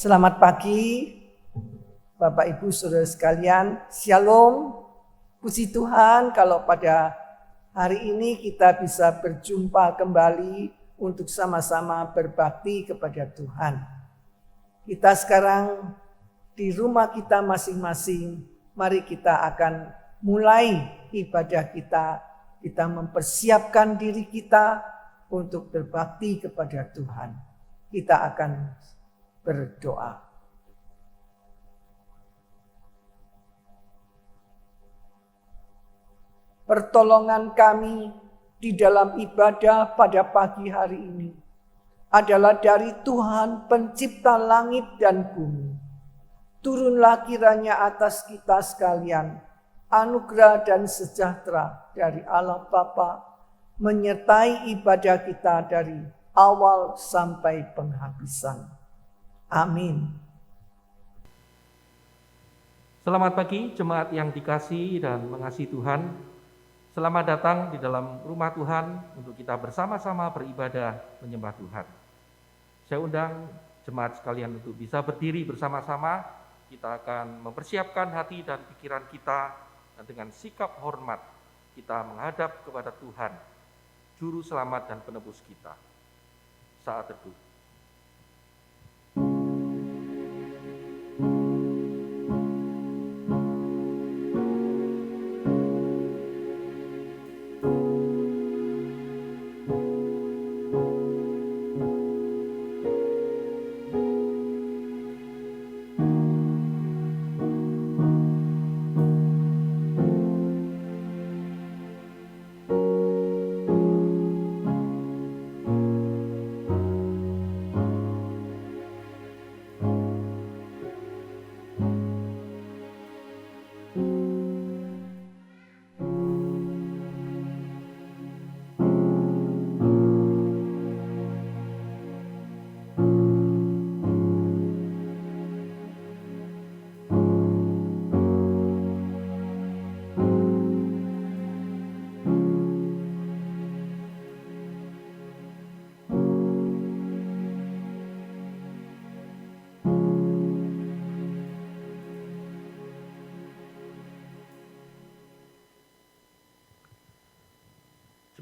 Selamat pagi, Bapak Ibu Saudara sekalian. Shalom. Puji Tuhan kalau pada hari ini kita bisa berjumpa kembali untuk sama-sama berbakti kepada Tuhan. Kita sekarang di rumah kita masing-masing, mari kita akan mulai ibadah kita. Kita mempersiapkan diri kita untuk berbakti kepada Tuhan. Kita akan berdoa. Pertolongan kami di dalam ibadah pada pagi hari ini adalah dari Tuhan pencipta langit dan bumi. Turunlah kiranya atas kita sekalian anugerah dan sejahtera dari Allah Bapa menyertai ibadah kita dari awal sampai penghabisan. Amin. Selamat pagi jemaat yang dikasihi dan mengasihi Tuhan. Selamat datang di dalam rumah Tuhan untuk kita bersama-sama beribadah menyembah Tuhan. Saya undang jemaat sekalian untuk bisa berdiri bersama-sama. Kita akan mempersiapkan hati dan pikiran kita dan dengan sikap hormat kita menghadap kepada Tuhan, Juru Selamat dan Penebus kita. Saat teduh.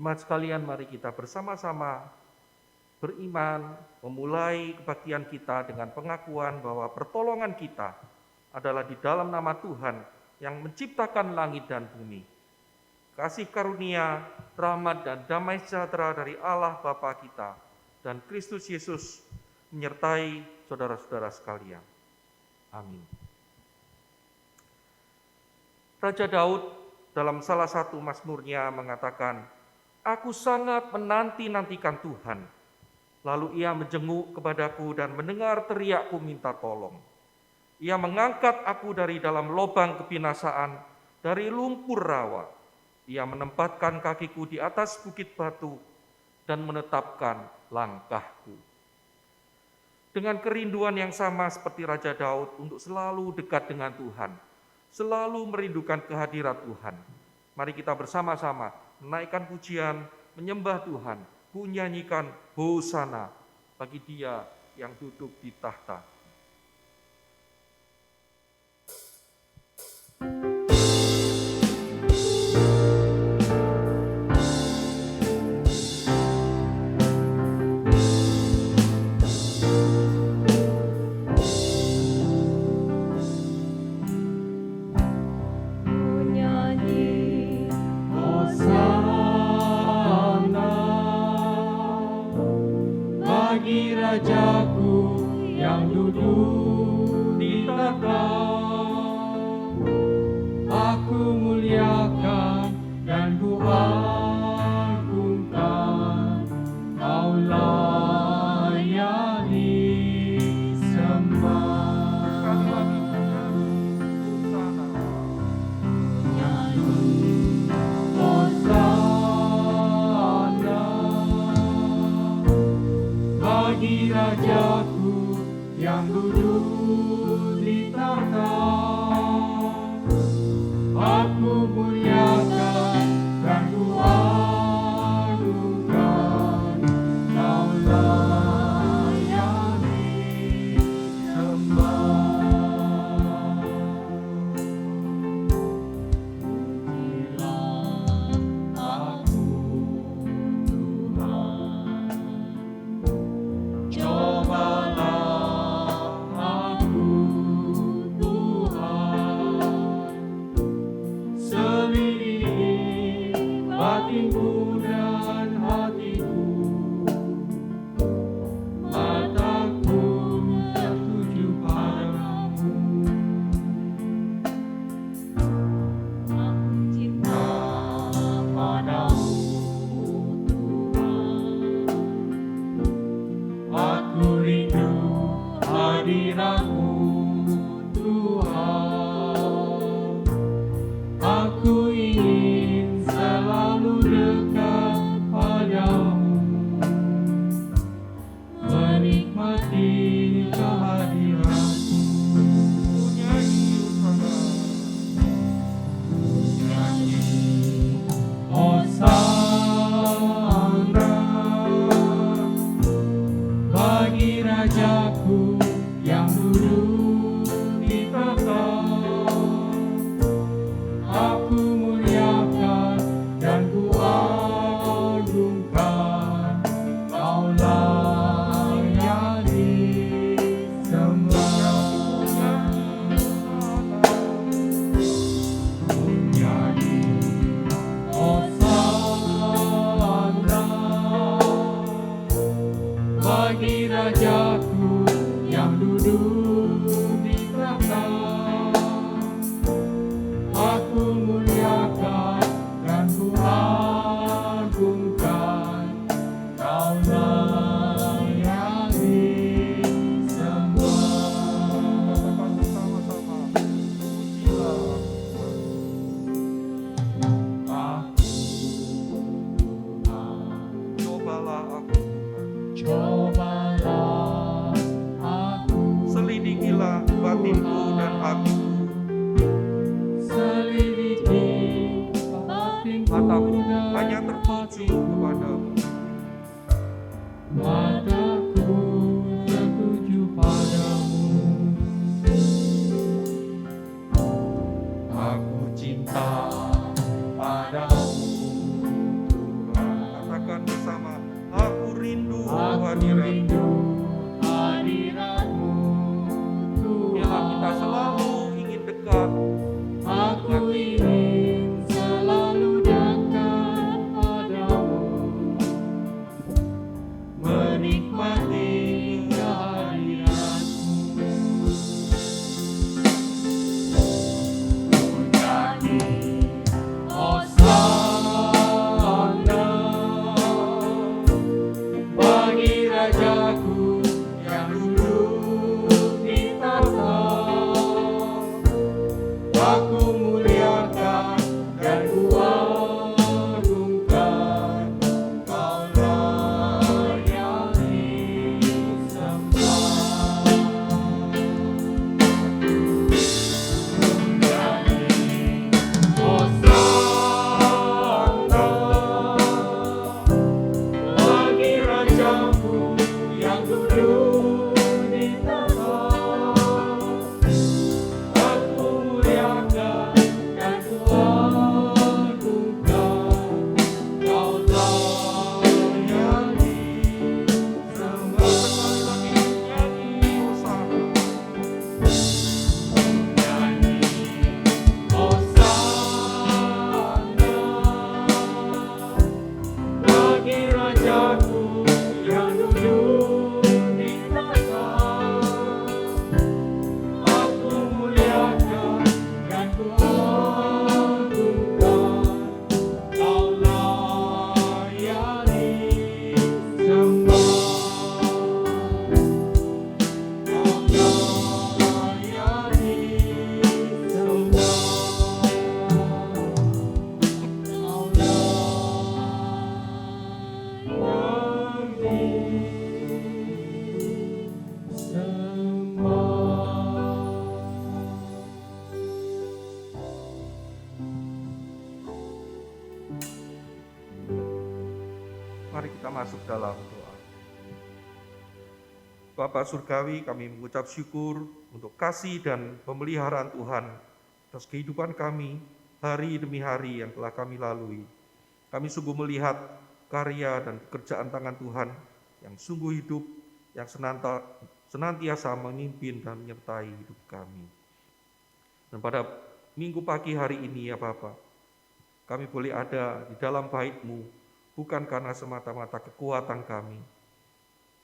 Jemaat sekalian, mari kita bersama-sama beriman, memulai kebaktian kita dengan pengakuan bahwa pertolongan kita adalah di dalam nama Tuhan yang menciptakan langit dan bumi. Kasih karunia, rahmat dan damai sejahtera dari Allah Bapa kita dan Kristus Yesus menyertai saudara-saudara sekalian. Amin. Raja Daud dalam salah satu mazmurnya mengatakan, "Aku sangat menanti-nantikan Tuhan. Lalu ia menjenguk kepadaku dan mendengar teriakku minta tolong. Ia mengangkat aku dari dalam lubang kebinasaan, dari lumpur rawa. Ia menempatkan kakiku di atas bukit batu dan menetapkan langkahku." Dengan kerinduan yang sama seperti Raja Daud untuk selalu dekat dengan Tuhan, selalu merindukan kehadirat Tuhan, mari kita bersama-sama menaikkan pujian, menyembah Tuhan, menyanyikan hosana bagi Dia yang duduk di tahta. Rajaku yang duduk di tahta, aku muliakan dan ku agungkan, Kau layani sembah. Bagi Rajaku yang duduk di tahta, aku muliakan dan ku agungkan, Kau layani hadirat-Mu Tuhan. Aku ingin selalu dekat padamu, menikmati kehadiran-Mu. Hosana bagi Rajaku yang duduk di tahta. Aku muliakan dan ku agungkan, Kaulah yang disembah. Nyanyi Hosana bagi Rajaku yang duduk di tahta. Aku muliakan dan ku agungkan, Kaulah yang disembah. Sama-sama. Pujilah. Cobalah aku Tuhan. Cobalah aku, Selidikilah batinku dan hatiku. selidiki batinku Mataku dan hanya tertuju kepadamu. mataku tertuju padamu. Aku cinta padamu Tuhan. Katakan bersama, aku rindu Aku hadirat-Mu. rindu hadirat-Mu Biarlah kita Tuhan. selalu ingin dekat. Aku ingin selalu dekat padamu, menikmati kehadiran-Mu. Nyanyi Hosana bagi Rajaku yang duduk di tahta. Aku muliakan dan ku agungkan, Kaulah yang disembah. Nyanyi Hosana bagi Rajaku yang duduk di tahta. Aku muliakan dan ku agungkan, Kaulah yang disembah. Nyanyi Hosana. Nyanyi Hosana bagi Rajaku yang duduk di tahta. Aku muliakan dan ku agungkan, Kaulah yang disembah. Kaulah yang disembah. Mari kita masuk dalam doa. Bapa Surgawi, kami mengucap syukur untuk kasih dan pemeliharaan Tuhan atas kehidupan kami hari demi hari yang telah kami lalui. Kami sungguh melihat karya dan pekerjaan tangan Tuhan yang sungguh hidup, yang senantiasa memimpin dan menyertai hidup kami. Dan pada minggu pagi hari ini ya Bapa, kami boleh ada di dalam bait-Mu, bukan karena semata-mata kekuatan kami,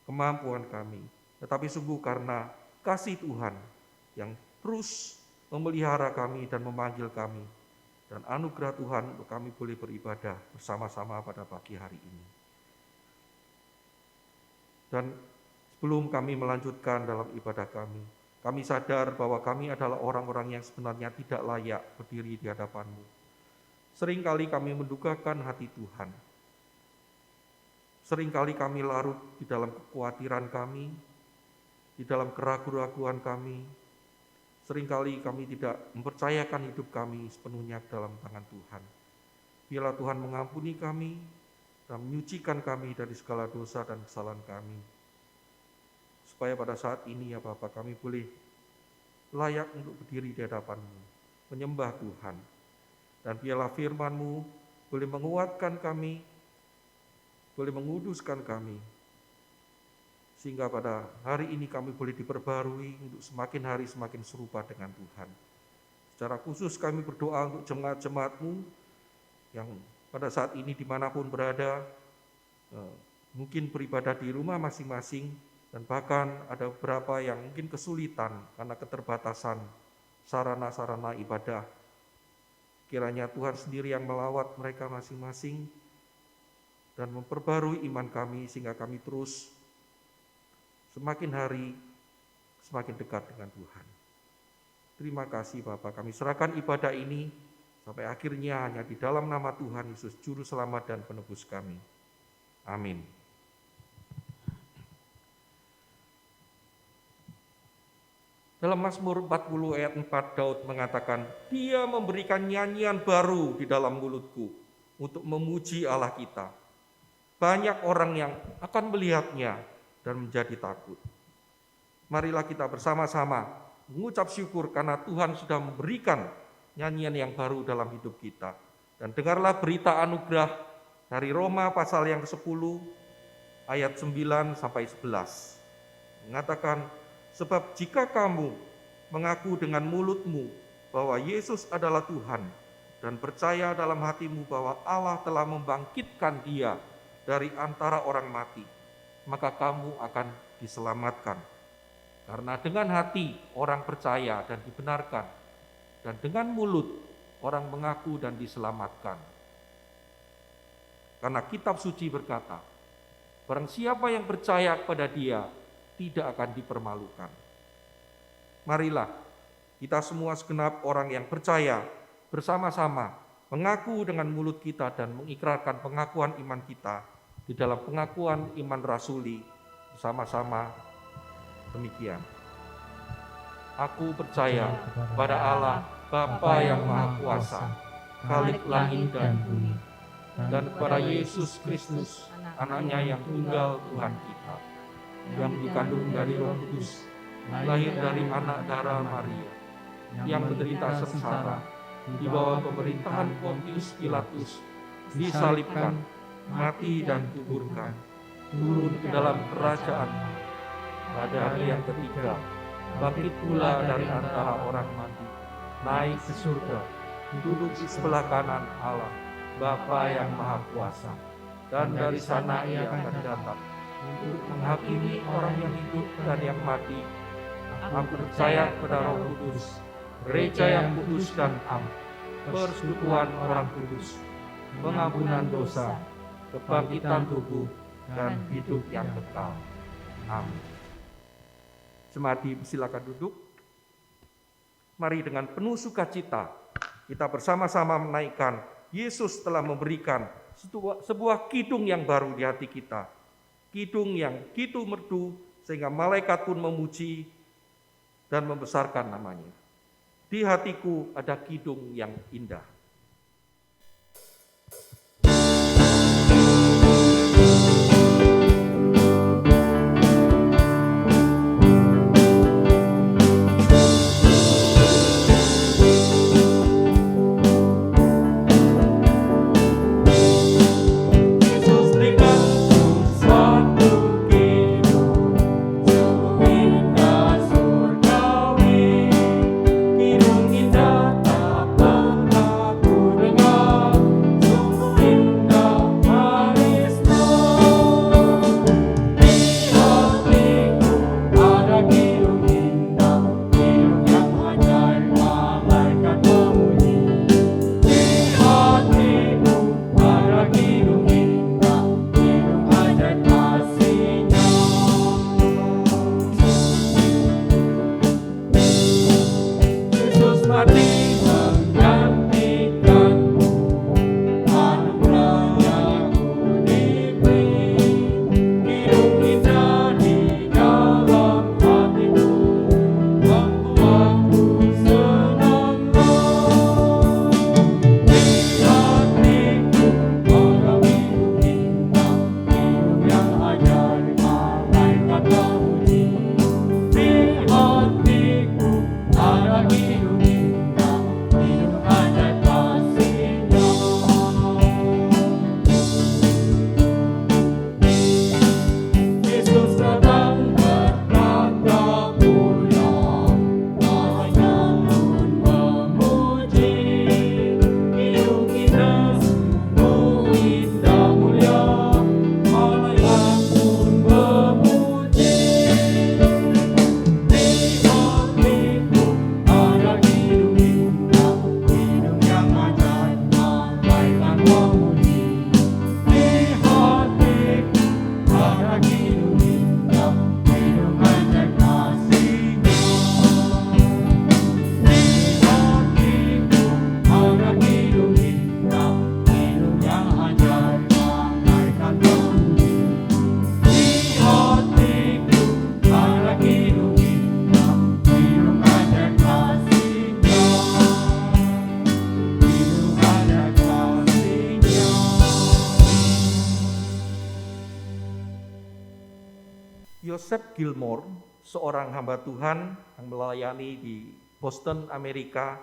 kemampuan kami, tetapi sungguh karena kasih Tuhan yang terus memelihara kami dan memanggil kami, dan anugerah Tuhan untuk kami boleh beribadah bersama-sama pada pagi hari ini. Dan sebelum Sebelum kami melanjutkan dalam ibadah kami sadar bahwa kami adalah orang-orang yang sebenarnya tidak layak berdiri di hadapan-Mu. Seringkali kami mendukakan hati Tuhan. Seringkali kami larut di dalam kekhawatiran kami, di dalam keraguan-raguan kami. Seringkali kami tidak mempercayakan hidup kami sepenuhnya ke dalam tangan Tuhan. Biarlah Tuhan mengampuni kami dan menyucikan kami dari segala dosa dan kesalahan kami. Supaya pada saat ini ya Bapa, kami boleh layak untuk berdiri di hadapan-Mu, menyembah Tuhan. Dan biarlah firman-Mu boleh menguatkan kami, boleh menguduskan kami, sehingga pada hari ini kami boleh diperbarui untuk semakin hari semakin serupa dengan Tuhan. Secara khusus kami berdoa untuk jemaat-jemaat-Mu yang pada saat ini dimanapun berada, mungkin beribadah di rumah masing-masing, dan bahkan ada beberapa yang mungkin kesulitan karena keterbatasan sarana-sarana ibadah. Kiranya Tuhan sendiri yang melawat mereka masing-masing dan memperbarui iman kami sehingga kami terus semakin hari semakin dekat dengan Tuhan. Terima kasih Bapak, kami serahkan ibadah ini sampai akhirnya hanya di dalam nama Tuhan Yesus Juru Selamat dan Penebus kami. Amin. Dalam Mazmur 40 ayat 4 Daud mengatakan, Dia memberikan nyanyian baru di dalam mulutku untuk memuji Allah kita. Banyak orang yang akan melihatnya dan menjadi takut. Marilah kita bersama-sama mengucap syukur karena Tuhan sudah memberikan nyanyian yang baru dalam hidup kita. Dan dengarlah berita anugerah dari Roma pasal yang ke-10 ayat 9 sampai 11. Mengatakan, sebab jika kamu mengaku dengan mulutmu bahwa Yesus adalah Tuhan dan percaya dalam hatimu bahwa Allah telah membangkitkan Dia dari antara orang mati, maka kamu akan diselamatkan. Karena dengan hati orang percaya dan dibenarkan, dan dengan mulut orang mengaku dan diselamatkan. Karena kitab suci berkata, barang siapa yang percaya kepada Dia tidak akan dipermalukan. Marilah kita semua segenap orang yang percaya bersama-sama mengaku dengan mulut kita dan mengikrarkan pengakuan iman kita di dalam pengakuan iman rasuli bersama-sama demikian. Aku percaya pada Allah Bapa yang Maha Kuasa, Khalik langit dan bumi, dan kepada Yesus Kristus, Anaknya yang tunggal Tuhan kita, yang dikandung dari Roh Kudus, lahir dari anak darah Maria, yang menderita sengsara, di bawah pemerintahan Pontius Pilatus, disalibkan, mati dan kuburkan, turun ke dalam kerajaan. Pada hari yang ketiga, bangkit pula dari antara orang mati, naik ke surga, duduk di sebelah kanan Allah, Bapa yang Maha Kuasa, dan dari sana Ia akan datang untuk menghakimi orang yang hidup dan yang mati. Aku percaya kepada Roh Kudus, gereja yang kudus dan am, persekutuan orang kudus, pengampunan dosa, kebangkitan tubuh, dan hidup yang kekal. Amin. Jemaat silakan duduk. Mari dengan penuh sukacita kita bersama-sama menaikkan Yesus telah memberikan sebuah kidung yang baru di hati kita. Kidung yang begitu merdu sehingga malaikat pun memuji dan membesarkan namanya. Di hatiku ada kidung yang indah. Surgawi, kidung indah tak pernah Joseph Gilmore, seorang hamba Tuhan yang melayani di Boston, Amerika,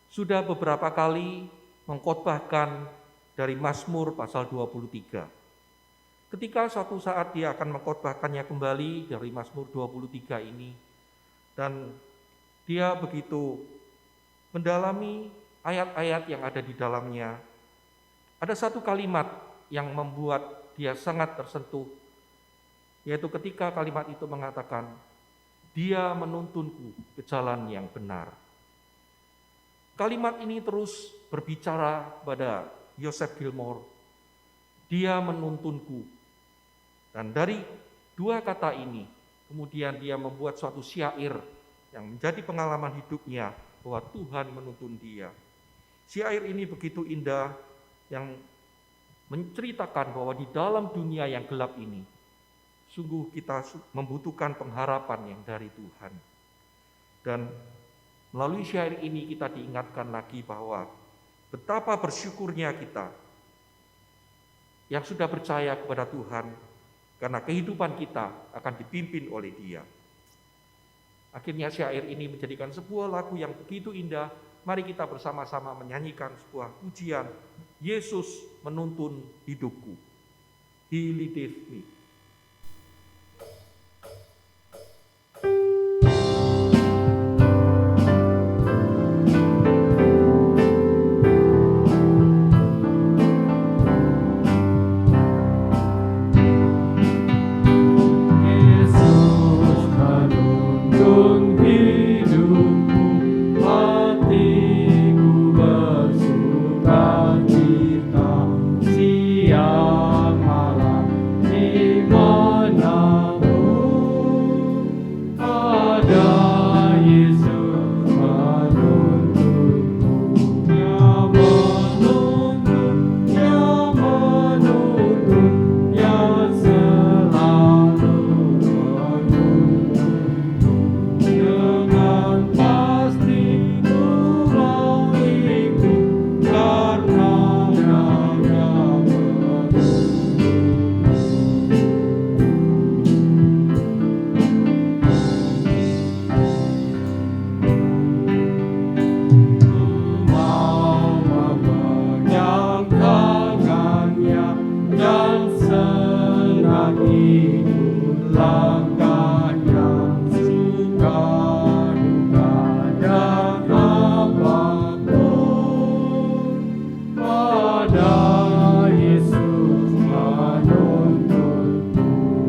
sudah beberapa kali mengkhotbahkan dari Mazmur pasal 23. Ketika suatu saat dia akan mengkhotbahkannya kembali dari Mazmur 23 ini, dan dia begitu mendalami ayat-ayat yang ada di dalamnya, ada satu kalimat yang membuat dia sangat tersentuh, yaitu ketika kalimat itu mengatakan, "Dia menuntunku ke jalan yang benar." Kalimat ini terus berbicara pada Joseph Gilmore, "Dia menuntunku." Dan dari dua kata ini, kemudian dia membuat suatu syair yang menjadi pengalaman hidupnya bahwa Tuhan menuntun dia. Syair ini begitu indah yang menceritakan bahwa di dalam dunia yang gelap ini, sungguh kita membutuhkan pengharapan yang dari Tuhan. Dan melalui syair ini kita diingatkan lagi bahwa betapa bersyukurnya kita yang sudah percaya kepada Tuhan, karena kehidupan kita akan dipimpin oleh Dia. Akhirnya syair ini menjadikan sebuah lagu yang begitu indah. Mari kita bersama-sama menyanyikan sebuah pujian, "Yesus menuntun hidupku." He leadeth me. Yesus menuntun hidupku, hatiku bersukacita, siang malam dimanapun ada Yesus menuntunku. Dia menuntun, Dia menuntun, Dia selalu menuntun. Dengan pasti ku mau ikut, karena Dia menuntun. Mau memegang tangannya dan senang ikut langkahnya, suka duka dan apapun, pada Yesus menuntunku.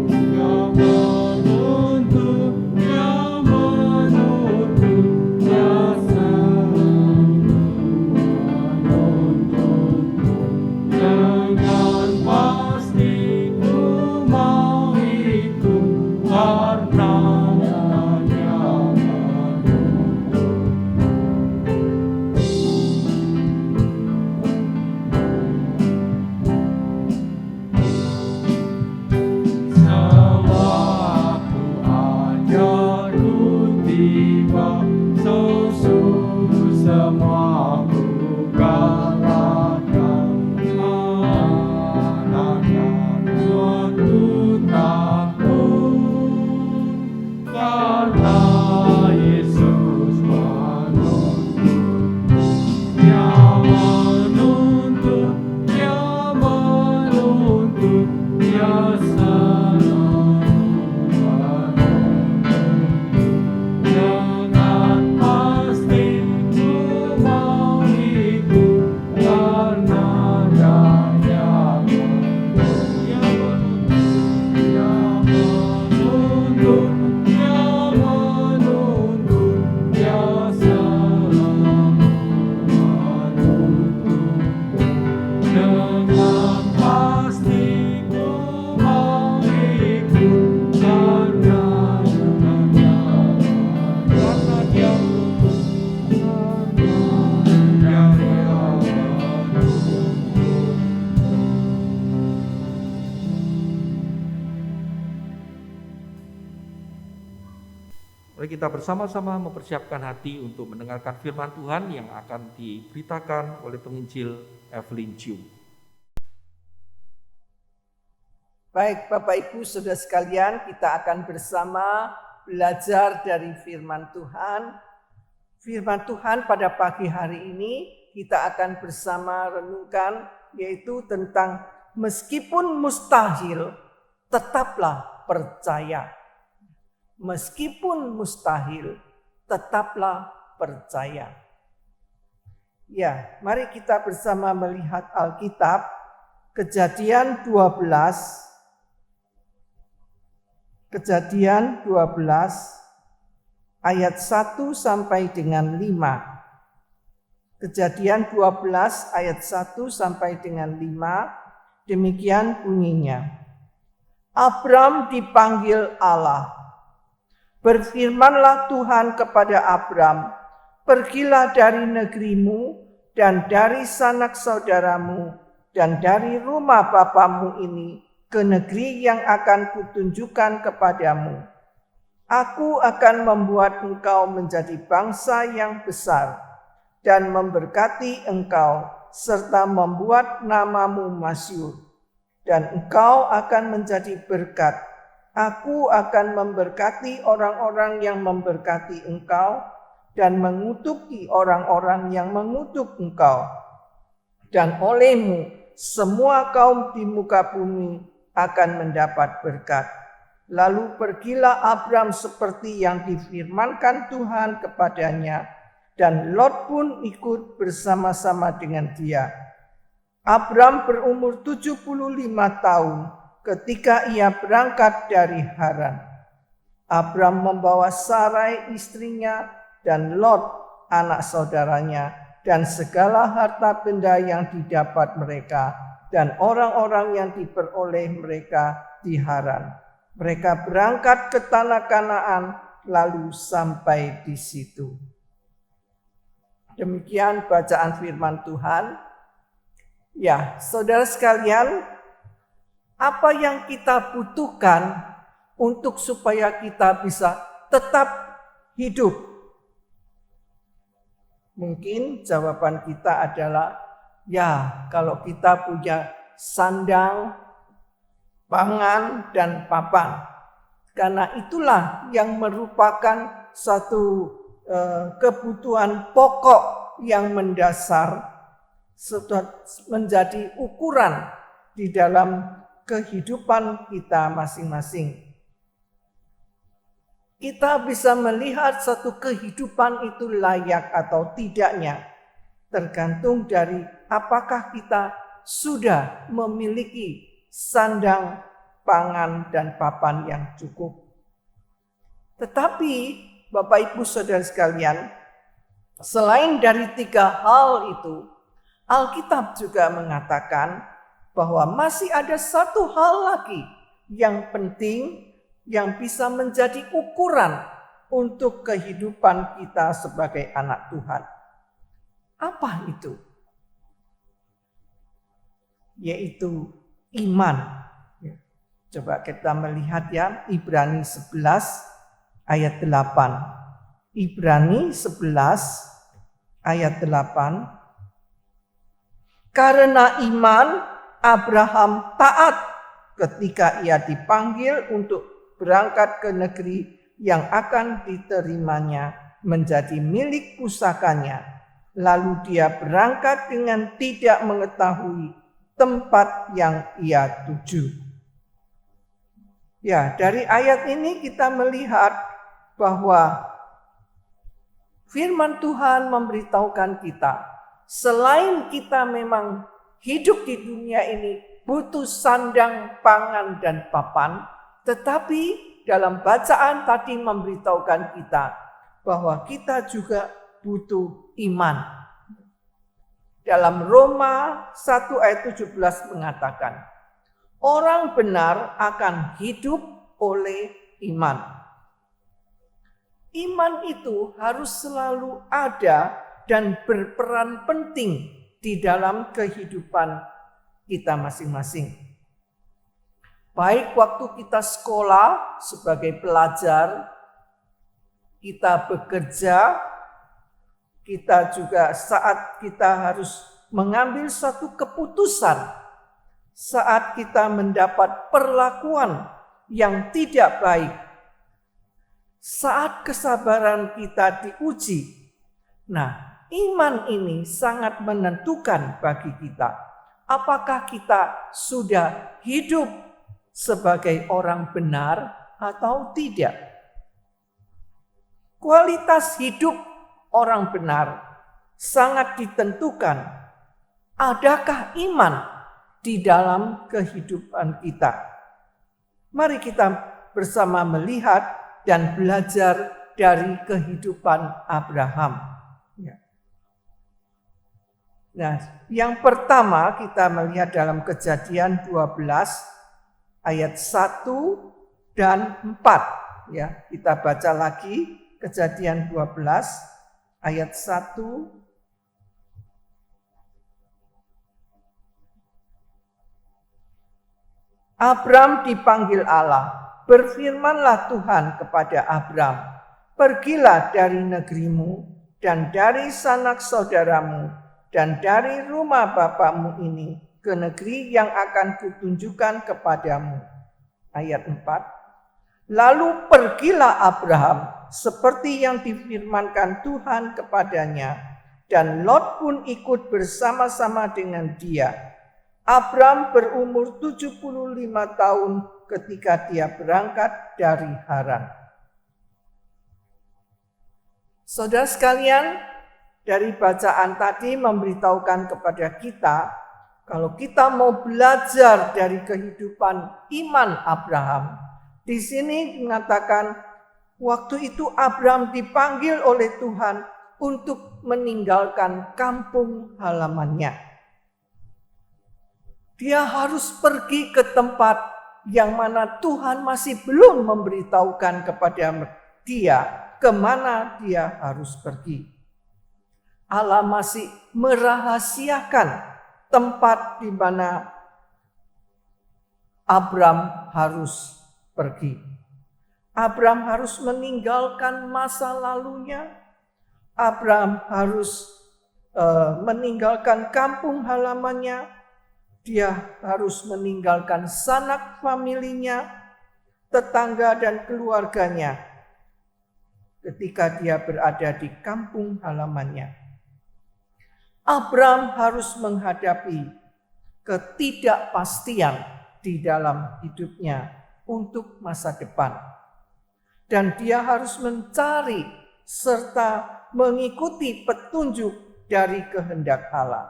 Dia menuntun, Dia menuntun, Dia selalu menuntunku. Dengan pasti ku mau ikut, karena Dia menuntun. Sewaktu ajalku tiba, sesuai semua ku katakan, manakah suatu takut, karena Yesus menuntun. Dia menuntun, Dia menuntun, Dia selalu menuntun. Dengan pasti ku mau ikut, karena Dia menuntun. Dia menuntun, Dia menuntun, Dia selalu menuntun. Dengan pasti ku mau ikut, karena Dia Mari kita bersama-sama mempersiapkan hati untuk mendengarkan firman Tuhan yang akan diberitakan oleh penginjil Evelyn Chiu. Baik Bapak Ibu Saudara sekalian, kita akan bersama belajar dari firman Tuhan. Firman Tuhan pada pagi hari ini kita akan bersama renungkan, yaitu tentang meskipun mustahil, tetaplah percaya. Meskipun mustahil, tetaplah percaya. Ya, mari kita bersama melihat Alkitab, Kejadian 12 ayat 1 sampai dengan 5. Kejadian 12 ayat 1 sampai dengan 5, demikian bunyinya. Abram dipanggil Allah. Berfirmanlah Tuhan kepada Abram, pergilah dari negerimu dan dari sanak saudaramu dan dari rumah bapamu ini ke negeri yang akan kutunjukkan kepadamu. Aku akan membuat engkau menjadi bangsa yang besar dan memberkati engkau serta membuat namamu masyhur. Dan engkau akan menjadi berkat. Aku akan memberkati orang-orang yang memberkati engkau dan mengutuki orang-orang yang mengutuk engkau. Dan olehmu semua kaum di muka bumi akan mendapat berkat. Lalu pergilah Abram seperti yang difirmankan Tuhan kepadanya, dan Lot pun ikut bersama-sama dengan dia. Abram berumur 75 tahun ketika ia berangkat dari Haran. Abram membawa Sarai istrinya dan Lot anak saudaranya dan segala harta benda yang didapat mereka dan orang-orang yang diperoleh mereka di Haran. Mereka berangkat ke tanah Kanaan lalu sampai di situ. Demikian bacaan firman Tuhan. Ya, saudara sekalian, apa yang kita butuhkan untuk supaya kita bisa tetap hidup? Mungkin jawaban kita adalah, ya, kalau kita punya sandang, pangan, dan papan. Karena itulah yang merupakan satu kebutuhan pokok yang mendasar, menjadi ukuran di dalam kehidupan kita masing-masing. Kita bisa melihat satu kehidupan itu layak atau tidaknya, tergantung dari apakah kita sudah memiliki sandang, pangan, dan papan yang cukup. Tetapi Bapak Ibu Saudara sekalian, selain dari 3 hal itu, Alkitab juga mengatakan bahwa masih ada satu hal lagi yang penting yang bisa menjadi ukuran untuk kehidupan kita sebagai anak Tuhan. Apa itu? Yaitu iman. Coba kita melihat ya, Ibrani 11 ayat 8. Ibrani 11 ayat 8. Karena iman Abraham taat ketika ia dipanggil untuk berangkat ke negeri yang akan diterimanya menjadi milik pusakanya. Lalu dia berangkat dengan tidak mengetahui tempat yang ia tuju. Ya, dari ayat ini kita melihat bahwa firman Tuhan memberitahukan kita, selain kita memang hidup di dunia ini butuh sandang, pangan, dan papan, tetapi dalam bacaan tadi memberitahukan kita bahwa kita juga butuh iman. Dalam Roma 1 ayat 17 mengatakan, orang benar akan hidup oleh iman. Iman itu harus selalu ada dan berperan penting di dalam kehidupan kita masing-masing. Baik waktu kita sekolah sebagai pelajar, kita bekerja, kita juga saat kita harus mengambil satu keputusan saat kita mendapat perlakuan yang tidak baik, saat kesabaran kita diuji. Nah, iman ini sangat menentukan bagi kita. Apakah kita sudah hidup sebagai orang benar atau tidak? Kualitas hidup orang benar sangat ditentukan. Adakah iman di dalam kehidupan kita? Mari kita bersama melihat dan belajar dari kehidupan Abraham. Nah, yang pertama kita melihat dalam Kejadian 12 ayat 1 dan 4. Ya, kita baca lagi Kejadian 12 ayat 1. Abram dipanggil Allah. Berfirmanlah Tuhan kepada Abram, pergilah dari negerimu dan dari sanak saudaramu dan dari rumah bapamu ini ke negeri yang akan kutunjukkan kepadamu. Ayat 4. Lalu pergilah Abraham seperti yang difirmankan Tuhan kepadanya, dan Lot pun ikut bersama-sama dengan dia. Abram berumur 75 tahun ketika dia berangkat dari Haran. Saudara sekalian, dari bacaan tadi memberitahukan kepada kita, kalau kita mau belajar dari kehidupan iman Abraham, di sini mengatakan waktu itu Abram dipanggil oleh Tuhan untuk meninggalkan kampung halamannya. Dia harus pergi ke tempat yang mana Tuhan masih belum memberitahukan kepada dia kemana dia harus pergi. Allah masih merahasiakan tempat di mana Abram harus pergi. Abram harus meninggalkan masa lalunya. Abram harus meninggalkan kampung halamannya. Dia harus meninggalkan sanak familinya, tetangga dan keluarganya ketika dia berada di kampung halamannya. Abram harus menghadapi ketidakpastian di dalam hidupnya untuk masa depan. Dan dia harus mencari serta mengikuti petunjuk dari kehendak Allah.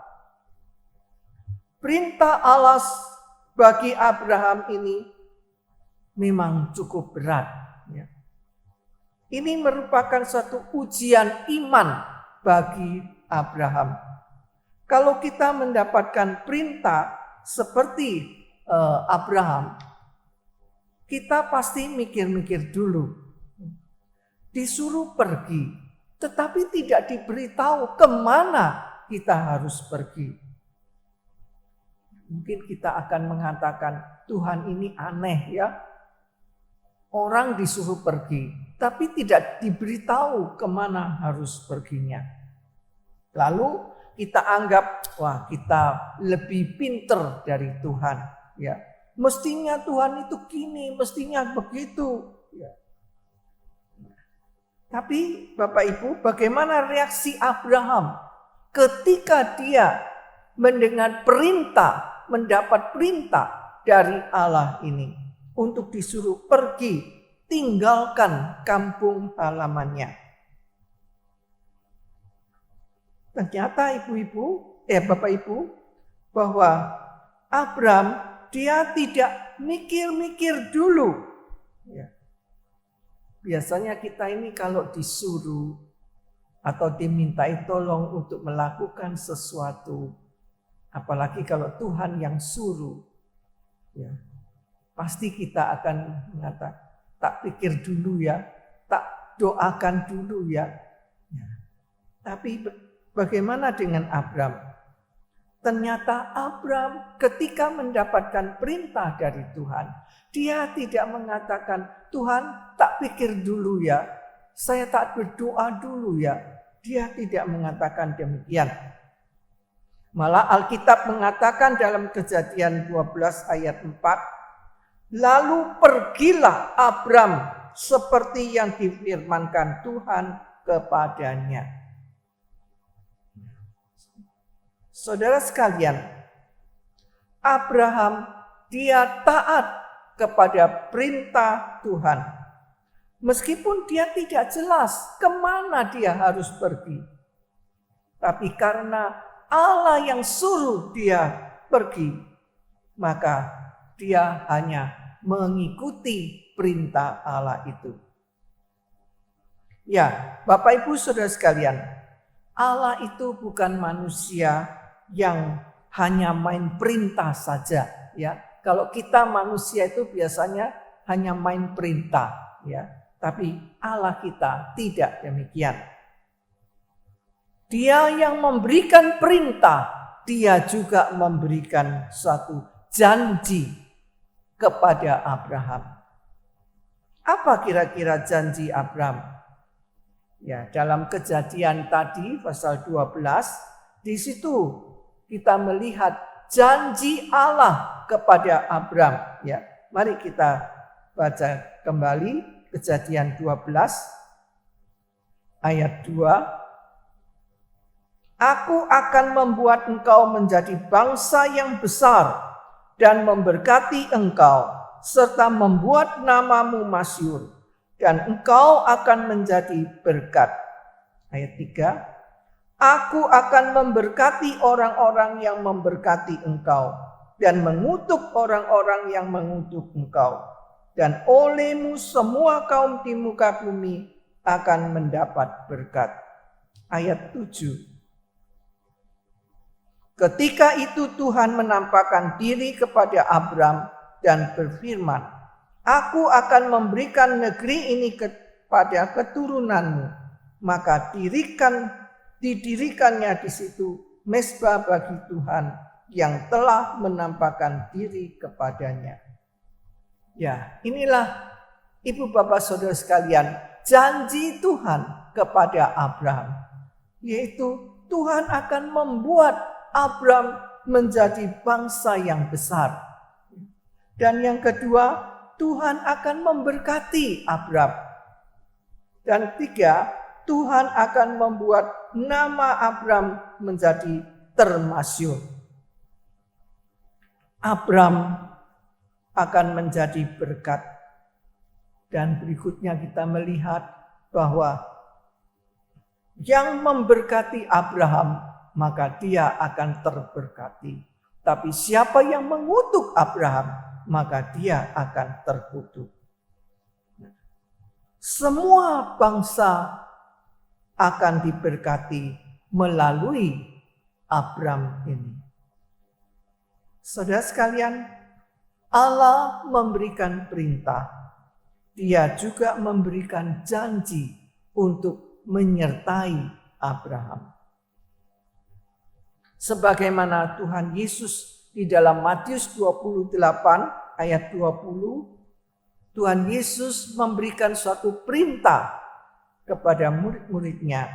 Perintah Allah bagi Abraham ini memang cukup berat. Ya. Ini merupakan suatu ujian iman bagi Abraham. Kalau kita mendapatkan perintah seperti Abraham, kita pasti mikir-mikir dulu. Disuruh pergi, tetapi tidak diberitahu kemana kita harus pergi. Mungkin kita akan mengatakan, Tuhan ini aneh ya. Orang disuruh pergi, tapi tidak diberitahu kemana harus perginya. Lalu kita anggap, wah kita lebih pinter dari Tuhan. Ya, mestinya Tuhan itu gini, mestinya begitu. Ya. Tapi Bapak Ibu, bagaimana reaksi Abraham ketika dia mendengar perintah, mendapat perintah dari Allah ini untuk disuruh pergi, tinggalkan kampung halamannya. Ternyata Bapak Ibu, bahwa Abram dia tidak mikir-mikir dulu. Ya. Biasanya kita ini kalau disuruh atau dimintai tolong untuk melakukan sesuatu, apalagi kalau Tuhan yang suruh, ya, pasti kita akan mengatakan, tak pikir dulu ya, tak doakan dulu ya. Ya. Tapi bagaimana dengan Abram? Ternyata Abram ketika mendapatkan perintah dari Tuhan, dia tidak mengatakan, Tuhan tak pikir dulu ya, saya tak berdoa dulu ya. Dia tidak mengatakan demikian. Malah Alkitab mengatakan dalam Kejadian 12 ayat 4, lalu pergilah Abram seperti yang difirmankan Tuhan kepadanya. Saudara sekalian, Abraham dia taat kepada perintah Tuhan. Meskipun dia tidak jelas kemana dia harus pergi. Tapi karena Allah yang suruh dia pergi, maka dia hanya mengikuti perintah Allah itu. Ya, Bapak Ibu Saudara sekalian, Allah itu bukan manusia yang hanya main perintah saja, ya. Kalau kita manusia itu biasanya hanya main perintah, ya. Tapi Allah kita tidak demikian. Dia yang memberikan perintah, dia juga memberikan suatu janji kepada Abraham. Apa kira-kira janji Abraham? Ya, dalam Kejadian tadi pasal 12, di situ kita melihat janji Allah kepada Abraham. Ya, mari kita baca kembali Kejadian 12 ayat 2. Aku akan membuat engkau menjadi bangsa yang besar dan memberkati engkau serta membuat namamu masyhur dan engkau akan menjadi berkat. Ayat 3. Aku akan memberkati orang-orang yang memberkati engkau dan mengutuk orang-orang yang mengutuk engkau. Dan olehmu semua kaum di muka bumi akan mendapat berkat. Ayat 7. Ketika itu Tuhan menampakkan diri kepada Abram dan berfirman, Aku akan memberikan negeri ini kepada keturunanmu, maka didirikannya di situ mezbah bagi Tuhan yang telah menampakkan diri kepadanya. Ya, inilah Ibu Bapak Saudara sekalian, janji Tuhan kepada Abraham, yaitu Tuhan akan membuat Abraham menjadi bangsa yang besar. Dan yang kedua, Tuhan akan memberkati Abraham. Dan tiga, Tuhan akan membuat nama Abraham menjadi termasyhur. Abraham akan menjadi berkat. Dan berikutnya kita melihat bahwa yang memberkati Abraham, maka dia akan terberkati. Tapi siapa yang mengutuk Abraham, maka dia akan terkutuk. Semua bangsa akan diberkati melalui Abraham ini. Saudara sekalian, Allah memberikan perintah. Dia juga memberikan janji untuk menyertai Abraham. Sebagaimana Tuhan Yesus di dalam Matius 28 ayat 20, Tuhan Yesus memberikan suatu perintah kepada murid-muridnya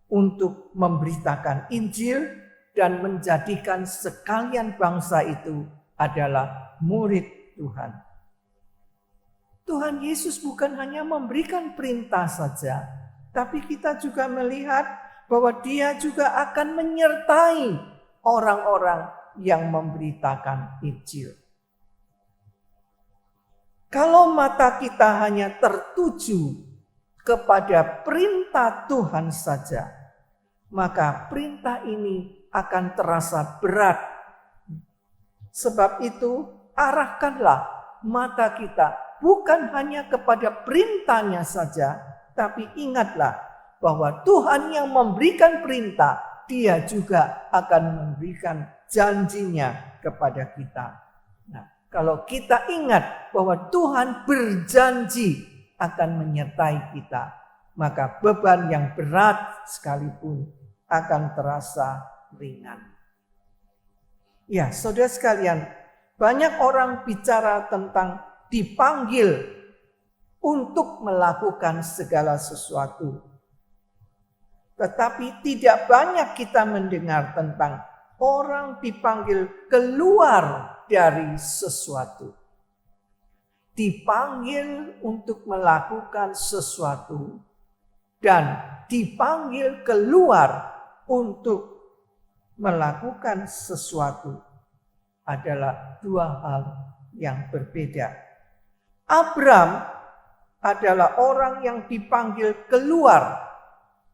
untuk memberitakan Injil dan menjadikan sekalian bangsa itu adalah murid Tuhan. Tuhan Yesus bukan hanya memberikan perintah saja, tapi kita juga melihat bahwa dia juga akan menyertai orang-orang yang memberitakan Injil. Kalau mata kita hanya tertuju kepada perintah Tuhan saja, maka perintah ini akan terasa berat. Sebab itu, arahkanlah mata kita bukan hanya kepada perintahnya saja, tapi ingatlah bahwa Tuhan yang memberikan perintah, dia juga akan memberikan janjinya kepada kita. Nah, kalau kita ingat bahwa Tuhan berjanji akan menyertai kita, maka beban yang berat sekalipun akan terasa ringan. Ya, saudara sekalian, banyak orang bicara tentang dipanggil untuk melakukan segala sesuatu. Tetapi tidak banyak kita mendengar tentang orang dipanggil keluar dari sesuatu. Dipanggil untuk melakukan sesuatu dan dipanggil keluar untuk melakukan sesuatu adalah dua hal yang berbeda. Abram adalah orang yang dipanggil keluar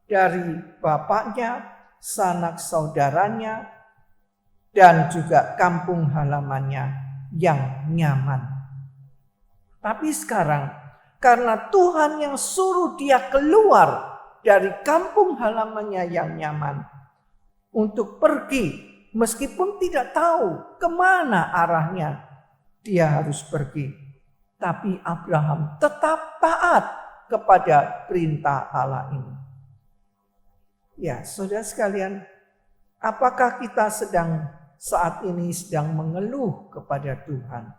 dari bapaknya, sanak saudaranya, dan juga kampung halamannya yang nyaman. Tapi sekarang, karena Tuhan yang suruh dia keluar dari kampung halamannya yang nyaman untuk pergi, meskipun tidak tahu kemana arahnya, dia harus pergi. Tapi Abraham tetap taat kepada perintah Allah ini. Ya, saudara sekalian, apakah kita saat ini sedang mengeluh kepada Tuhan?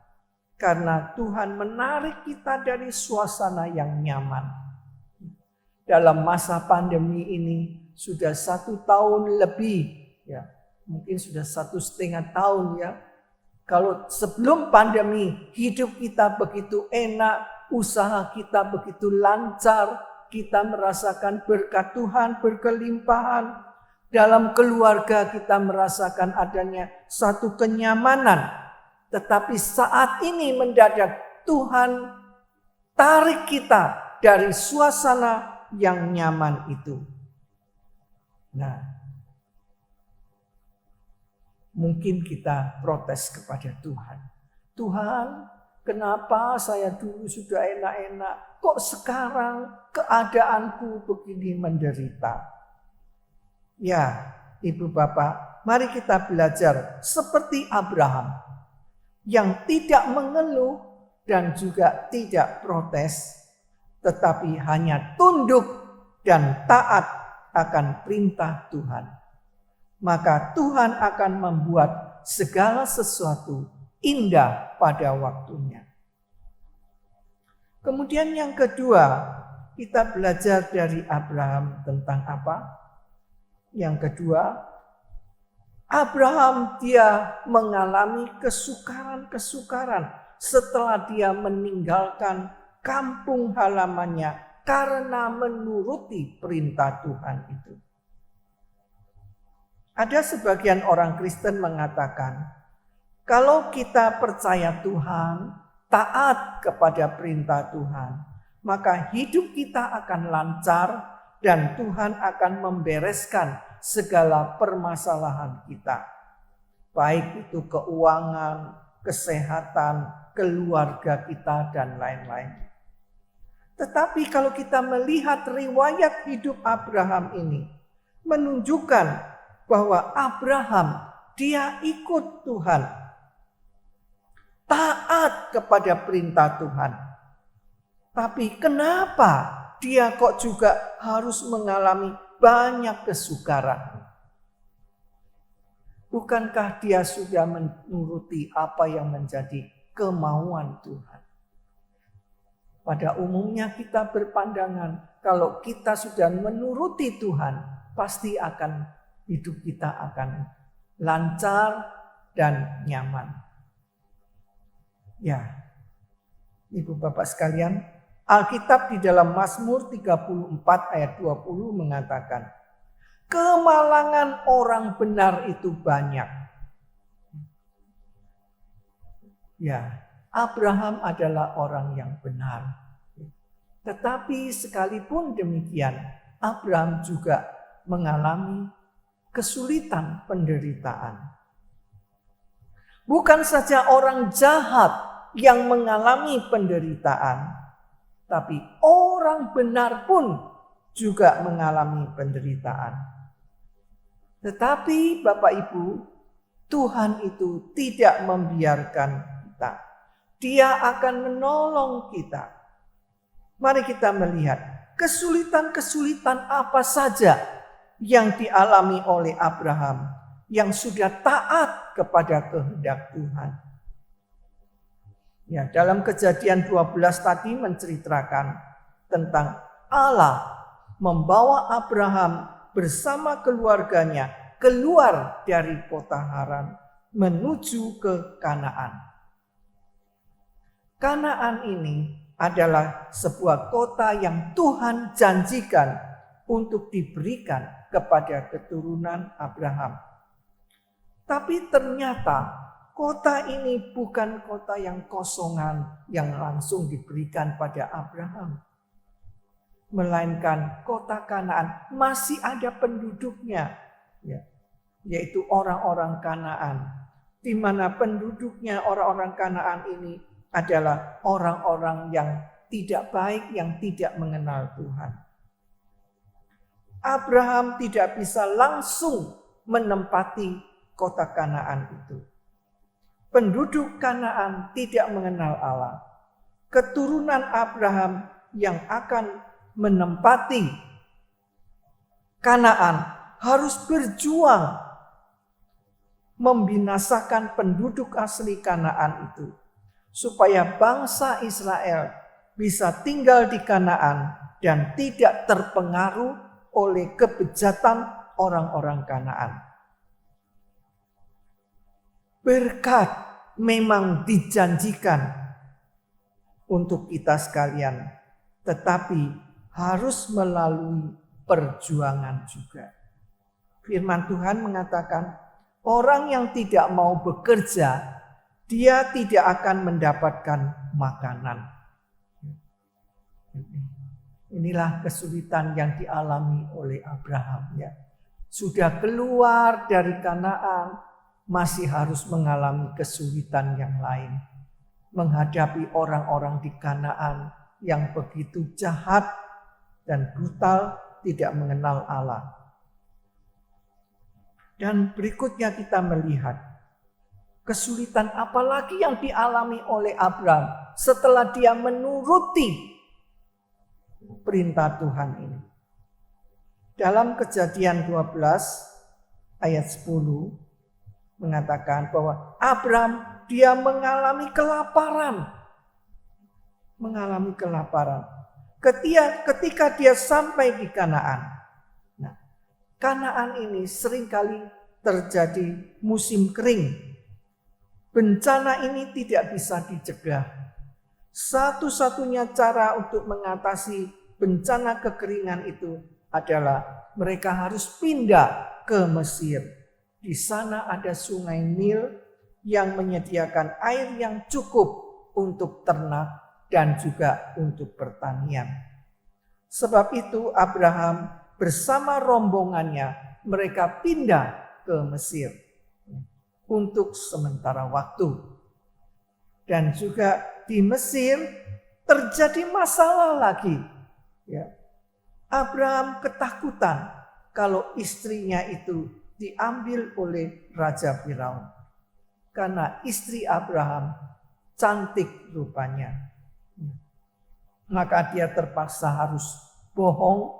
Karena Tuhan menarik kita dari suasana yang nyaman. Dalam masa pandemi ini sudah 1 tahun lebih, ya mungkin sudah 1,5 tahun ya. Kalau sebelum pandemi hidup kita begitu enak, usaha kita begitu lancar, kita merasakan berkat Tuhan berkelimpahan. Dalam keluarga kita merasakan adanya satu kenyamanan. Tetapi saat ini mendadak Tuhan tarik kita dari suasana yang nyaman itu. Nah, mungkin kita protes kepada Tuhan. Tuhan, kenapa saya dulu sudah enak-enak, kok sekarang keadaanku begini menderita? Ya, Ibu Bapak, mari kita belajar seperti Abraham yang tidak mengeluh dan juga tidak protes, tetapi hanya tunduk dan taat akan perintah Tuhan. Maka Tuhan akan membuat segala sesuatu indah pada waktunya. Kemudian yang kedua, kita belajar dari Abraham tentang apa? Yang kedua, Abraham dia mengalami kesukaran-kesukaran setelah dia meninggalkan kampung halamannya karena menuruti perintah Tuhan itu. Ada sebagian orang Kristen mengatakan, kalau kita percaya Tuhan, taat kepada perintah Tuhan, maka hidup kita akan lancar dan Tuhan akan membereskan segala permasalahan kita. Baik itu keuangan, kesehatan, keluarga kita, dan lain-lain. Tetapi kalau kita melihat riwayat hidup Abraham ini, menunjukkan bahwa Abraham dia ikut Tuhan. Taat kepada perintah Tuhan. Tapi kenapa dia kok juga harus mengalami banyak kesukaran? Bukankah dia sudah menuruti apa yang menjadi kemauan Tuhan? Pada umumnya kita berpandangan kalau kita sudah menuruti Tuhan, pasti hidup kita akan lancar dan nyaman. Ya, Ibu Bapak sekalian, Alkitab di dalam Mazmur 34 ayat 20 mengatakan, kemalangan orang benar itu banyak. Ya, Abraham adalah orang yang benar. Tetapi sekalipun demikian, Abraham juga mengalami kesulitan penderitaan. Bukan saja orang jahat yang mengalami penderitaan, tapi orang benar pun juga mengalami penderitaan. Tetapi Bapak Ibu, Tuhan itu tidak membiarkan kita. Dia akan menolong kita. Mari kita melihat kesulitan-kesulitan apa saja yang dialami oleh Abraham yang sudah taat kepada kehendak Tuhan. Ya, dalam Kejadian 12 tadi menceritakan tentang Allah membawa Abraham bersama keluarganya keluar dari kota Haran menuju ke Kanaan. Kanaan ini adalah sebuah kota yang Tuhan janjikan untuk diberikan kepada keturunan Abraham. Tapi ternyata kota ini bukan kota yang kosongan yang langsung diberikan pada Abraham. Melainkan kota Kanaan masih ada penduduknya, yaitu orang-orang Kanaan. Di mana penduduknya orang-orang Kanaan ini adalah orang-orang yang tidak baik, yang tidak mengenal Tuhan. Abraham tidak bisa langsung menempati kota Kanaan itu. Penduduk Kanaan tidak mengenal Allah. Keturunan Abraham yang akan menempati Kanaan harus berjuang membinasakan penduduk asli Kanaan itu, supaya bangsa Israel bisa tinggal di Kanaan dan tidak terpengaruh oleh kebejatan orang-orang Kanaan. Berkat memang dijanjikan untuk kita sekalian, tetapi harus melalui perjuangan juga. Firman Tuhan mengatakan, orang yang tidak mau bekerja, dia tidak akan mendapatkan makanan. Inilah kesulitan yang dialami oleh Abraham. Sudah keluar dari Kanaan, masih harus mengalami kesulitan yang lain. Menghadapi orang-orang di Kanaan yang begitu jahat dan brutal, tidak mengenal Allah. Dan berikutnya kita melihat kesulitan apalagi yang dialami oleh Abraham setelah dia menuruti perintah Tuhan ini. Dalam Kejadian 12 ayat 10 mengatakan bahwa Abraham dia mengalami kelaparan. Mengalami kelaparan. Ketika dia sampai di Kanaan. Nah, Kanaan ini seringkali terjadi musim kering. Bencana ini tidak bisa dicegah. Satu-satunya cara untuk mengatasi bencana kekeringan itu adalah mereka harus pindah ke Mesir. Di sana ada sungai Nil yang menyediakan air yang cukup untuk ternak dan juga untuk pertanian. Sebab itu Abraham bersama rombongannya mereka pindah ke Mesir untuk sementara waktu. Dan juga di Mesir terjadi masalah lagi. Abraham ketakutan kalau istrinya itu diambil oleh Raja Firaun. Karena istri Abraham cantik rupanya. Maka dia terpaksa harus bohong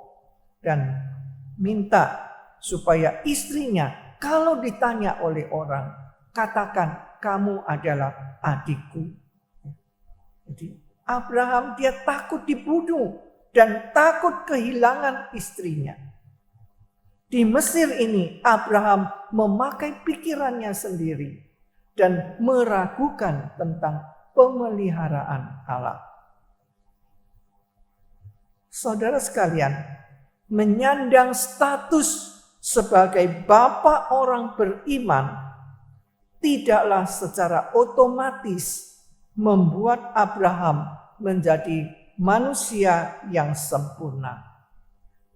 dan minta supaya istrinya kalau ditanya oleh orang, katakan kamu adalah adikku. Jadi Abraham dia takut dibunuh dan takut kehilangan istrinya. Di Mesir ini Abraham memakai pikirannya sendiri dan meragukan tentang pemeliharaan Allah. Saudara sekalian, menyandang status sebagai bapak orang beriman tidaklah secara otomatis membuat Abraham menjadi manusia yang sempurna.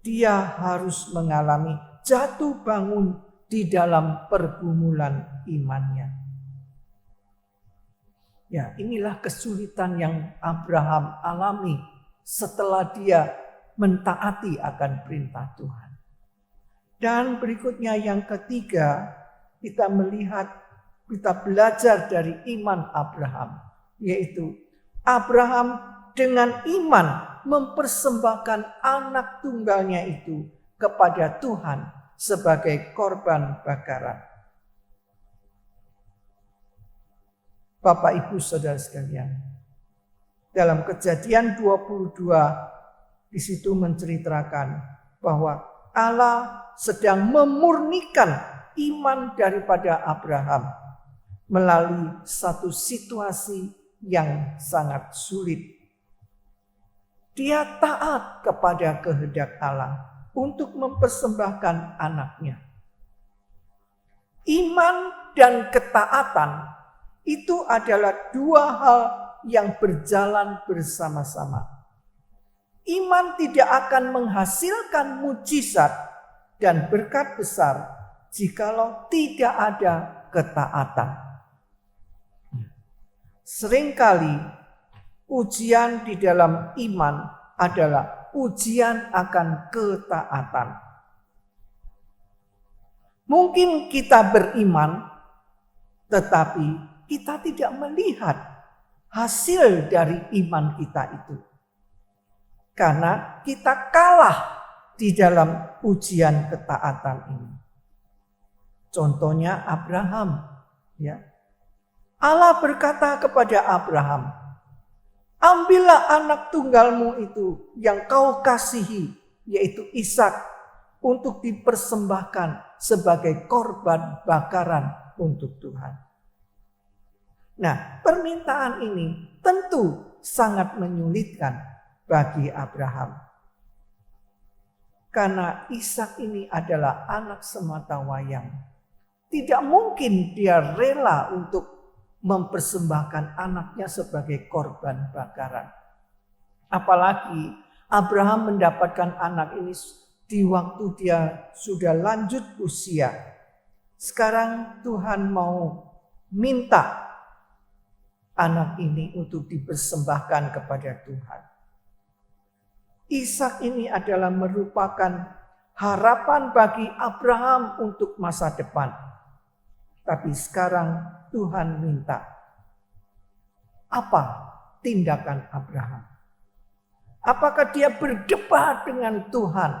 Dia harus mengalami jatuh bangun di dalam pergumulan imannya. Inilah kesulitan yang Abraham alami setelah dia mentaati akan perintah Tuhan. Dan berikutnya yang ketiga, kita belajar dari iman Abraham, yaitu Abraham dengan iman mempersembahkan anak tunggalnya itu kepada Tuhan sebagai korban bakaran. Bapak Ibu Saudara sekalian, dalam Kejadian 22 di situ menceritakan bahwa Allah sedang memurnikan iman daripada Abraham melalui satu situasi yang sangat sulit. Dia taat kepada kehendak Allah untuk mempersembahkan anaknya. Iman dan ketaatan itu adalah dua hal yang berjalan bersama-sama. Iman tidak akan menghasilkan mujizat dan berkat besar jikalau tidak ada ketaatan. Seringkali ujian di dalam iman adalah ujian akan ketaatan. Mungkin kita beriman, tetapi kita tidak melihat hasil dari iman kita itu. Karena kita kalah di dalam ujian ketaatan ini. Contohnya Abraham, ya. Allah berkata kepada Abraham, ambillah anak tunggalmu itu yang kau kasihi, yaitu Ishak, untuk dipersembahkan sebagai korban bakaran untuk Tuhan. Nah, permintaan ini tentu sangat menyulitkan bagi Abraham. Karena Ishak ini adalah anak sematawayang. Tidak mungkin dia rela untuk mempersembahkan anaknya sebagai korban bakaran. Apalagi Abraham mendapatkan anak ini di waktu dia sudah lanjut usia. Sekarang Tuhan mau minta anak ini untuk dipersembahkan kepada Tuhan. Ishak ini adalah merupakan harapan bagi Abraham untuk masa depan. Tapi sekarang Tuhan minta. Apa tindakan Abraham? Apakah dia berdebat dengan Tuhan?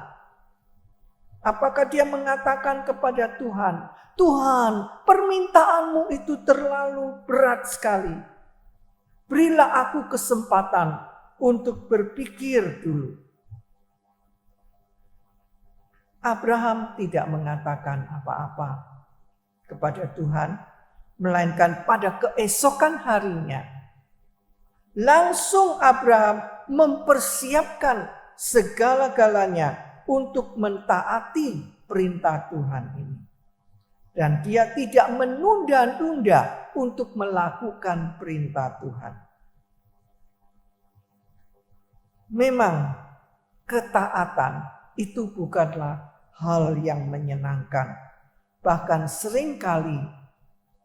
Apakah dia mengatakan kepada Tuhan, Tuhan, permintaanmu itu terlalu berat sekali. Berilah aku kesempatan untuk berpikir dulu. Abraham tidak mengatakan apa-apa kepada Tuhan, melainkan pada keesokan harinya langsung Abraham mempersiapkan segala-galanya untuk mentaati perintah Tuhan ini. Dan dia tidak menunda-nunda untuk melakukan perintah Tuhan. Memang ketaatan itu bukanlah hal yang menyenangkan. Bahkan seringkali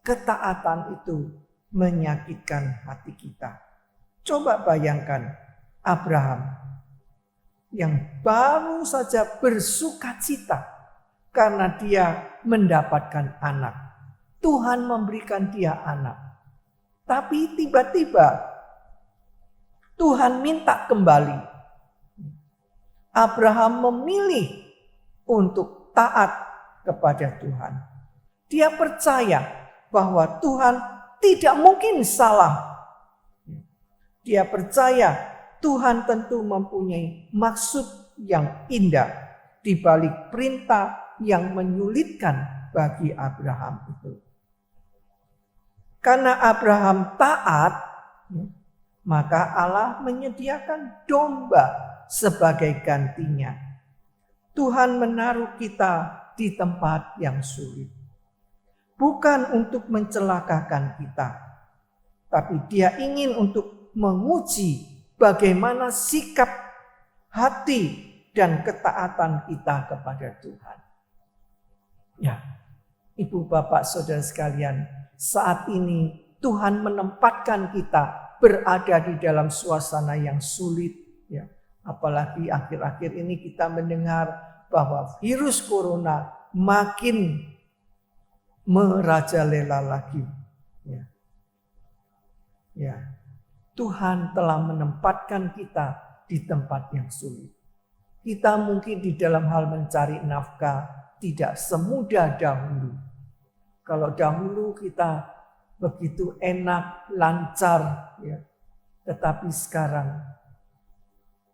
ketaatan itu menyakitkan hati kita. Coba bayangkan Abraham yang baru saja bersukacita karena dia mendapatkan anak. Tuhan memberikan dia anak. Tapi tiba-tiba Tuhan minta kembali. Abraham memilih untuk taat kepada Tuhan. Dia percaya bahwa Tuhan tidak mungkin salah. Dia percaya Tuhan tentu mempunyai maksud yang indah di balik perintah yang menyulitkan bagi Abraham itu. Karena Abraham taat, maka Allah menyediakan domba sebagai gantinya. Tuhan menaruh kita di tempat yang sulit. Bukan untuk mencelakakan kita, tapi Dia ingin untuk menguji bagaimana sikap hati dan ketaatan kita kepada Tuhan. Ya, Ibu, Bapak, Saudara sekalian, saat ini Tuhan menempatkan kita berada di dalam suasana yang sulit. Ya, apalagi akhir-akhir ini kita mendengar bahwa virus corona makin merajalela lagi. Ya. Ya. Tuhan telah menempatkan kita di tempat yang sulit. Kita mungkin di dalam hal mencari nafkah tidak semudah dahulu. Kalau dahulu kita begitu enak, lancar, ya. Tetapi sekarang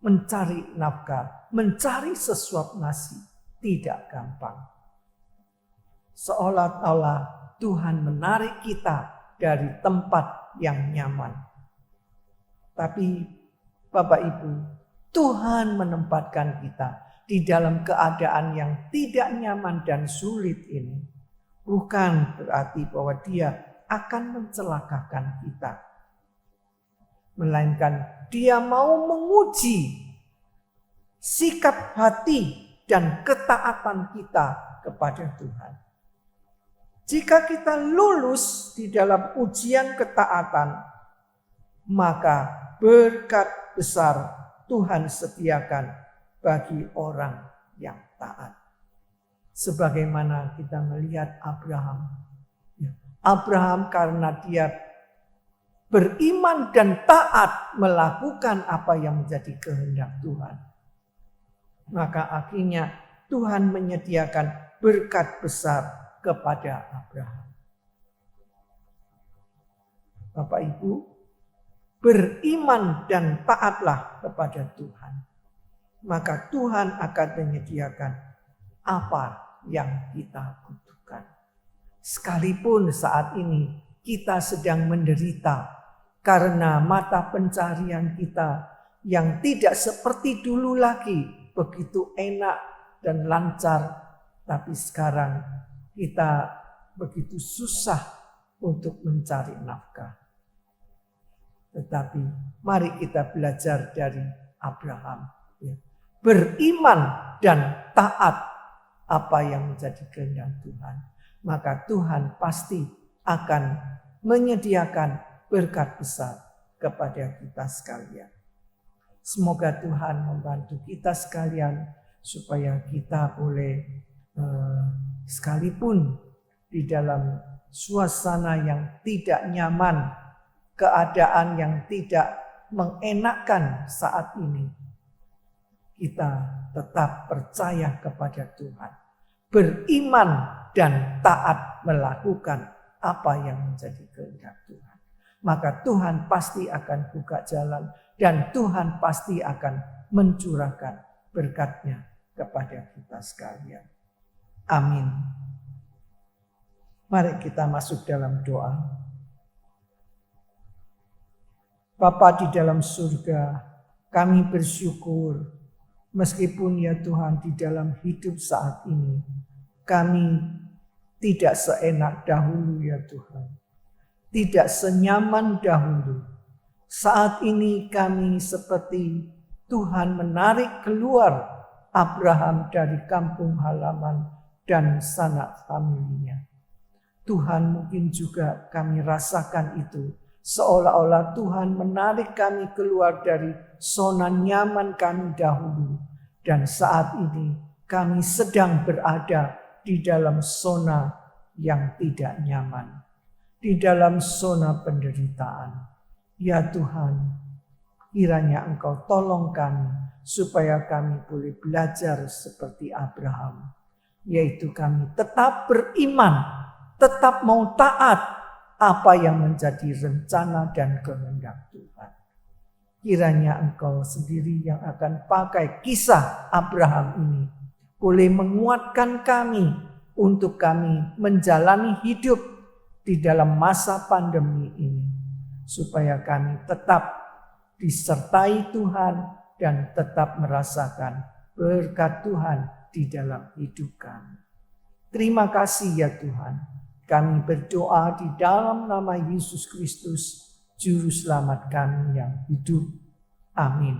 mencari nafkah, mencari sesuap nasi tidak gampang. Seolah-olah Tuhan menarik kita dari tempat yang nyaman. Tapi Bapak Ibu, Tuhan menempatkan kita di dalam keadaan yang tidak nyaman dan sulit ini. Bukan berarti bahwa Dia akan mencelakakan kita. Melainkan Dia mau menguji sikap hati dan ketaatan kita kepada Tuhan. Jika kita lulus di dalam ujian ketaatan, maka berkat besar Tuhan sediakan bagi orang yang taat. Sebagaimana kita melihat Abraham. Abraham karena dia beriman dan taat melakukan apa yang menjadi kehendak Tuhan. Maka akhirnya Tuhan menyediakan berkat besar kepada Abraham. Bapak Ibu, beriman dan taatlah kepada Tuhan. Maka Tuhan akan menyediakan apa yang kita butuhkan. Sekalipun saat ini kita sedang menderita karena mata pencarian kita yang tidak seperti dulu lagi begitu enak dan lancar, tapi sekarang kita begitu susah untuk mencari nafkah. Tetapi mari kita belajar dari Abraham. Beriman dan taat apa yang menjadi kehendak Tuhan. Maka Tuhan pasti akan menyediakan berkat besar kepada kita sekalian. Semoga Tuhan membantu kita sekalian supaya kita boleh sekalipun di dalam suasana yang tidak nyaman, keadaan yang tidak mengenakkan saat ini, kita tetap percaya kepada Tuhan, beriman dan taat melakukan apa yang menjadi kehendak Tuhan. Maka Tuhan pasti akan buka jalan dan Tuhan pasti akan mencurahkan berkat-Nya kepada kita sekalian. Amin. Mari kita masuk dalam doa. Bapa di dalam surga, kami bersyukur meskipun ya Tuhan di dalam hidup saat ini kami tidak seenak dahulu ya Tuhan. Tidak senyaman dahulu. Saat ini kami seperti Tuhan menarik keluar Abraham dari kampung halaman dan sanak familinya. Tuhan mungkin juga kami rasakan itu. Seolah-olah Tuhan menarik kami keluar dari zona nyaman kami dahulu. Dan saat ini kami sedang berada di dalam zona yang tidak nyaman. Di dalam zona penderitaan. Ya Tuhan, kiranya Engkau tolong kami supaya kami boleh belajar seperti Abraham. Yaitu kami tetap beriman, tetap mau taat apa yang menjadi rencana dan kehendak Tuhan. Kiranya Engkau sendiri yang akan pakai kisah Abraham ini boleh menguatkan kami untuk kami menjalani hidup di dalam masa pandemi ini. Supaya kami tetap disertai Tuhan dan tetap merasakan berkat Tuhan di dalam hidup kami. Terima kasih ya Tuhan. Kami berdoa di dalam nama Yesus Kristus, Juru Selamat kami yang hidup. Amin.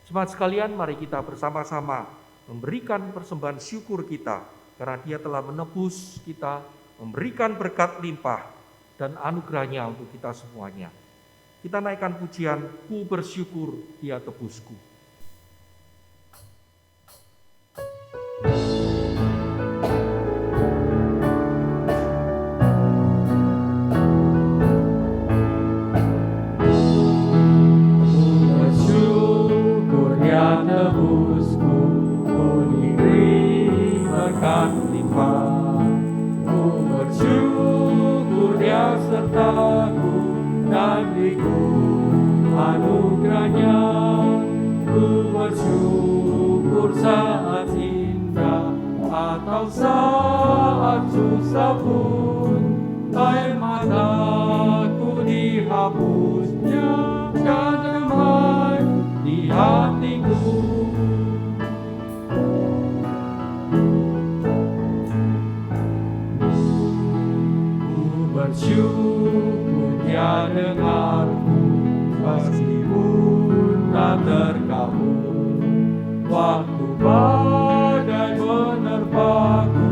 Jemaat sekalian, mari kita bersama-sama memberikan persembahan syukur kita karena Dia telah menebus kita, memberikan berkat limpah dan anugerahnya untuk kita semuanya. Kita naikkan pujian, ku bersyukur Dia tebusku. Bersyukur Dia tebusku, ku diberi berkat limpah. Ku bersyukur Dia sertaku dan ikut anugerahnya. Ku bersyukur saat indah atau saat susah pun air mataku dihapusnya, dan damai di hatiku. Ku bersyukur Dia dengarku, meskipun tak terkabul. Waktu badai menerpaku,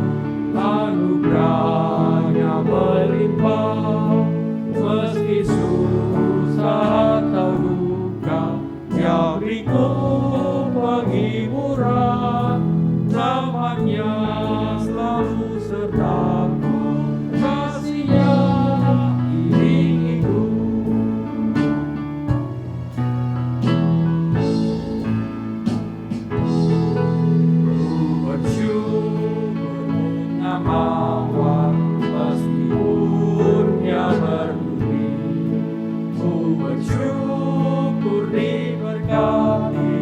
anugerahnya melimpah. Meski susah atau duka, Dia beriku penghiburan. Rahmat-Nya selalu sertaku, kasih-Nya iringiku. Mawar meskipun Dia berduri, ku bersyukur diberkati,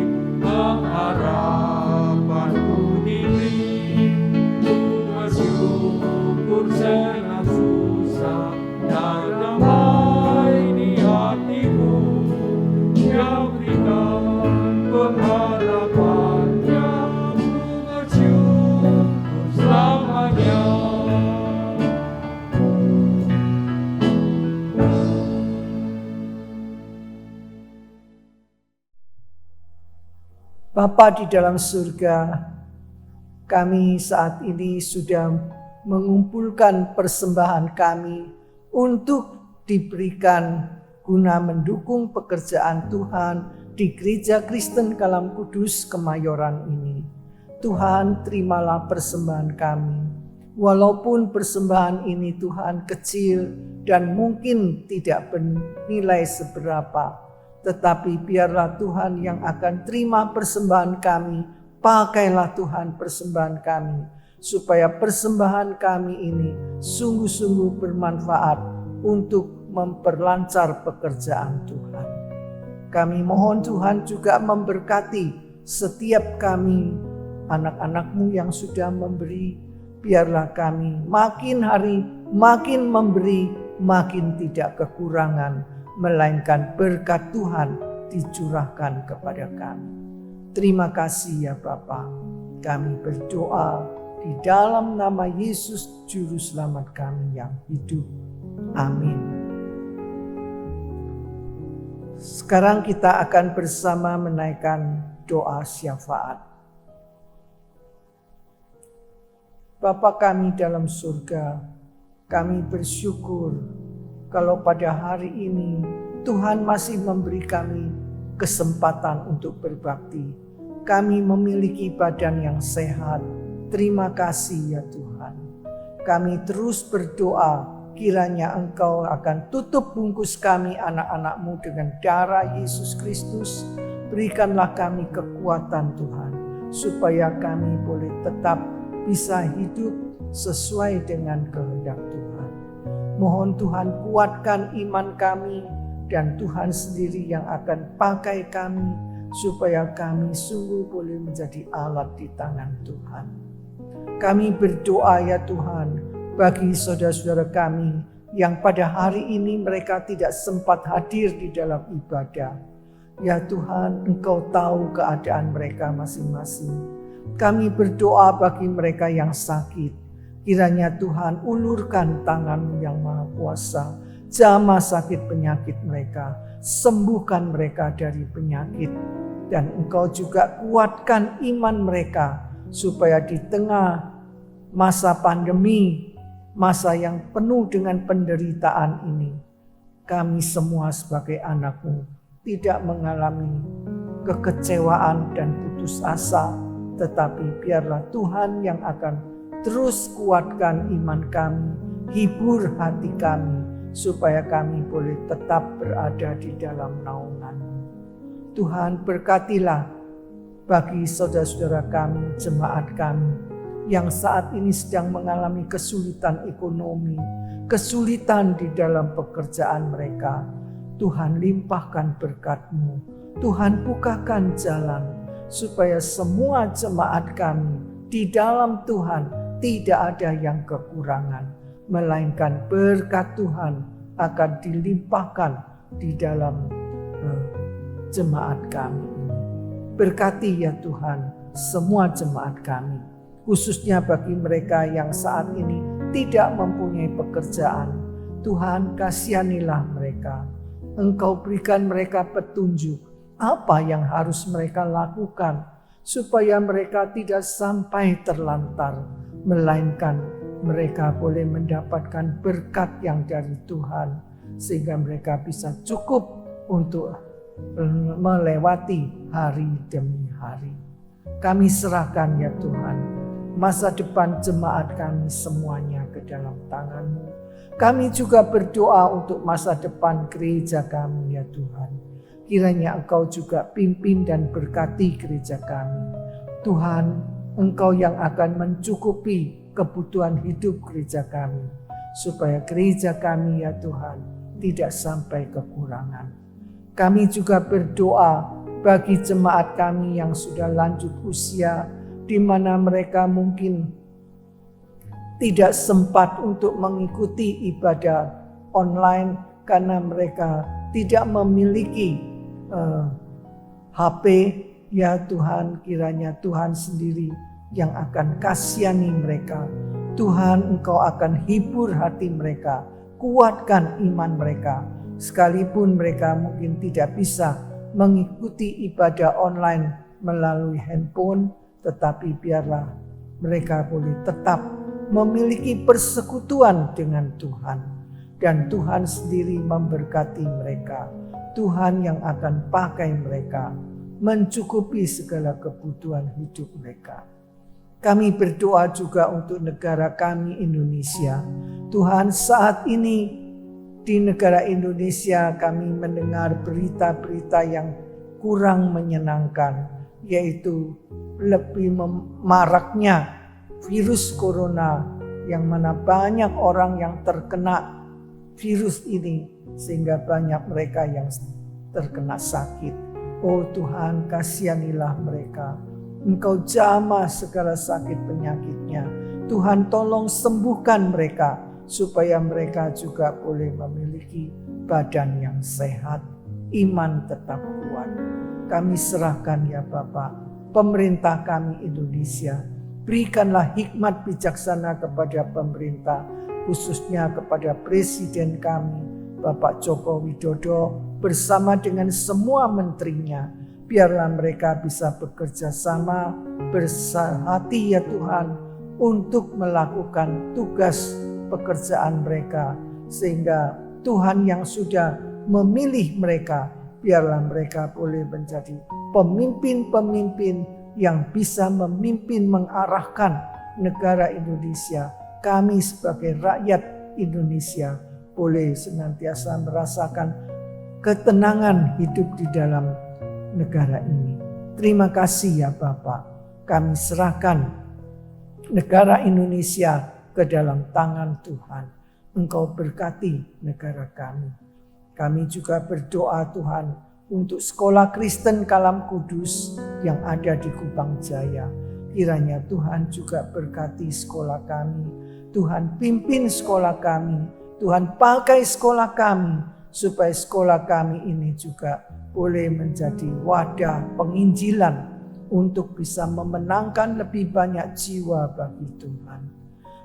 pengharapanku diberi. Ku bersyukur senang susah, dan damai di hatiku. Dia berikan pengharapan-Nya, ku bersyukur selamanya. Bapa di dalam surga, kami saat ini sudah mengumpulkan persembahan kami untuk diberikan guna mendukung pekerjaan Tuhan di Gereja Kristen Kalam Kudus Kemayoran ini. Tuhan, terimalah persembahan kami. Walaupun persembahan ini Tuhan kecil dan mungkin tidak bernilai seberapa, tetapi biarlah Tuhan yang akan terima persembahan kami. Pakailah Tuhan persembahan kami, supaya persembahan kami ini sungguh-sungguh bermanfaat untuk memperlancar pekerjaan Tuhan. Kami mohon Tuhan juga memberkati setiap kami, anak-anak-Mu yang sudah memberi. Biarlah kami makin hari makin memberi, makin tidak kekurangan, melainkan berkat Tuhan dicurahkan kepada kami. Terima kasih ya Bapa. Kami berdoa di dalam nama Yesus Juru Selamat kami yang hidup. Amin. Sekarang kita akan bersama menaikkan doa syafaat. Bapa kami dalam surga, kami bersyukur kalau pada hari ini Tuhan masih memberi kami kesempatan untuk berbakti. Kami memiliki badan yang sehat. Terima kasih ya Tuhan. Kami terus berdoa kiranya Engkau akan tutup bungkus kami anak-anak-Mu dengan darah Yesus Kristus. Berikanlah kami kekuatan Tuhan, supaya kami boleh tetap bisa hidup sesuai dengan kehendak Tuhan. Mohon Tuhan kuatkan iman kami, dan Tuhan sendiri yang akan pakai kami, supaya kami sungguh boleh menjadi alat di tangan Tuhan. Kami berdoa ya Tuhan, bagi saudara-saudara kami yang pada hari ini mereka tidak sempat hadir di dalam ibadah. Ya Tuhan, Engkau tahu keadaan mereka masing-masing. Kami berdoa bagi mereka yang sakit. Kiranya Tuhan ulurkan tangan-Mu yang maha kuasa, jamah sakit penyakit mereka, sembuhkan mereka dari penyakit. Dan Engkau juga kuatkan iman mereka, supaya di tengah masa pandemi, masa yang penuh dengan penderitaan ini, kami semua sebagai anak-Mu tidak mengalami kekecewaan dan putus asa, tetapi biarlah Tuhan yang akan terus kuatkan iman kami, hibur hati kami, supaya kami boleh tetap berada di dalam naungan-Mu. Tuhan, berkatilah bagi saudara-saudara kami, jemaat kami, yang saat ini sedang mengalami kesulitan ekonomi, kesulitan di dalam pekerjaan mereka. Tuhan, limpahkan berkat-Mu. Tuhan, bukakan jalan, supaya semua jemaat kami di dalam Tuhan tidak ada yang kekurangan, melainkan berkat Tuhan akan dilimpahkan di dalam jemaat kami ini. Berkati ya Tuhan semua jemaat kami, khususnya bagi mereka yang saat ini tidak mempunyai pekerjaan. Tuhan, kasihanilah mereka. Engkau berikan mereka petunjuk apa yang harus mereka lakukan supaya mereka tidak sampai terlantar, melainkan mereka boleh mendapatkan berkat yang dari Tuhan sehingga mereka bisa cukup untuk melewati hari demi hari. Kami serahkan ya Tuhan masa depan jemaat kami semuanya ke dalam tangan-Mu. Kami juga berdoa untuk masa depan gereja kami ya Tuhan. Kiranya Engkau juga pimpin dan berkati gereja kami. Tuhan, Engkau yang akan mencukupi kebutuhan hidup gereja kami. Supaya gereja kami ya Tuhan tidak sampai kekurangan. Kami juga berdoa bagi jemaat kami yang sudah lanjut usia, di mana mereka mungkin tidak sempat untuk mengikuti ibadah online karena mereka tidak memiliki HP. Ya Tuhan, kiranya Tuhan sendiri yang akan kasihani mereka. Tuhan, Engkau akan hibur hati mereka, kuatkan iman mereka. Sekalipun mereka mungkin tidak bisa mengikuti ibadah online melalui handphone, tetapi biarlah mereka boleh tetap memiliki persekutuan dengan Tuhan. Dan Tuhan sendiri memberkati mereka. Tuhan yang akan pakai mereka, mencukupi segala kebutuhan hidup mereka. Kami berdoa juga untuk negara kami Indonesia. Tuhan, saat ini di negara Indonesia kami mendengar berita-berita yang kurang menyenangkan, yaitu lebih maraknya virus corona, yang mana banyak orang yang terkena virus ini sehingga banyak mereka yang terkena sakit. Oh Tuhan, kasihanilah mereka. Engkau jamah segala sakit penyakitnya. Tuhan, tolong sembuhkan mereka supaya mereka juga boleh memiliki badan yang sehat, iman tetap kuat. Kami serahkan ya Bapa, pemerintah kami Indonesia. Berikanlah hikmat bijaksana kepada pemerintah, khususnya kepada Presiden kami, Bapak Joko Widodo, bersama dengan semua menterinya. Biarlah mereka bisa bekerja sama, bersahati ya Tuhan, untuk melakukan tugas pekerjaan mereka. Sehingga Tuhan yang sudah memilih mereka, biarlah mereka boleh menjadi pemimpin-pemimpin yang bisa memimpin, mengarahkan negara Indonesia. Kami sebagai rakyat Indonesia boleh senantiasa merasakan ketenangan hidup di dalam negara ini. Terima kasih ya Bapak. Kami serahkan negara Indonesia ke dalam tangan Tuhan. Engkau berkati negara kami. Kami juga berdoa Tuhan untuk sekolah Kristen Kalam Kudus yang ada di Kupang Jaya. Kiranya Tuhan juga berkati sekolah kami. Tuhan pimpin sekolah kami. Tuhan pakai sekolah kami supaya sekolah kami ini juga boleh menjadi wadah penginjilan untuk bisa memenangkan lebih banyak jiwa bagi Tuhan.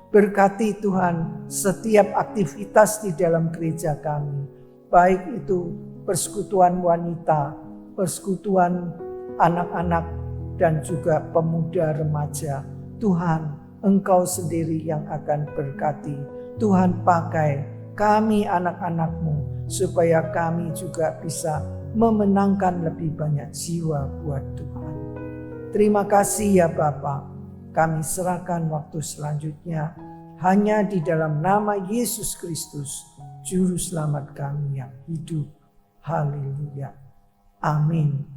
Berkati Tuhan setiap aktivitas di dalam gereja kami, baik itu persekutuan wanita, persekutuan anak-anak, dan juga pemuda remaja. Tuhan, Engkau sendiri yang akan berkati. Tuhan, pakai kami anak-anak-Mu supaya kami juga bisa memenangkan lebih banyak jiwa buat Tuhan. Terima kasih ya Bapa. Kami serahkan waktu selanjutnya hanya di dalam nama Yesus Kristus, Juru Selamat kami yang hidup. Haleluya. Amin.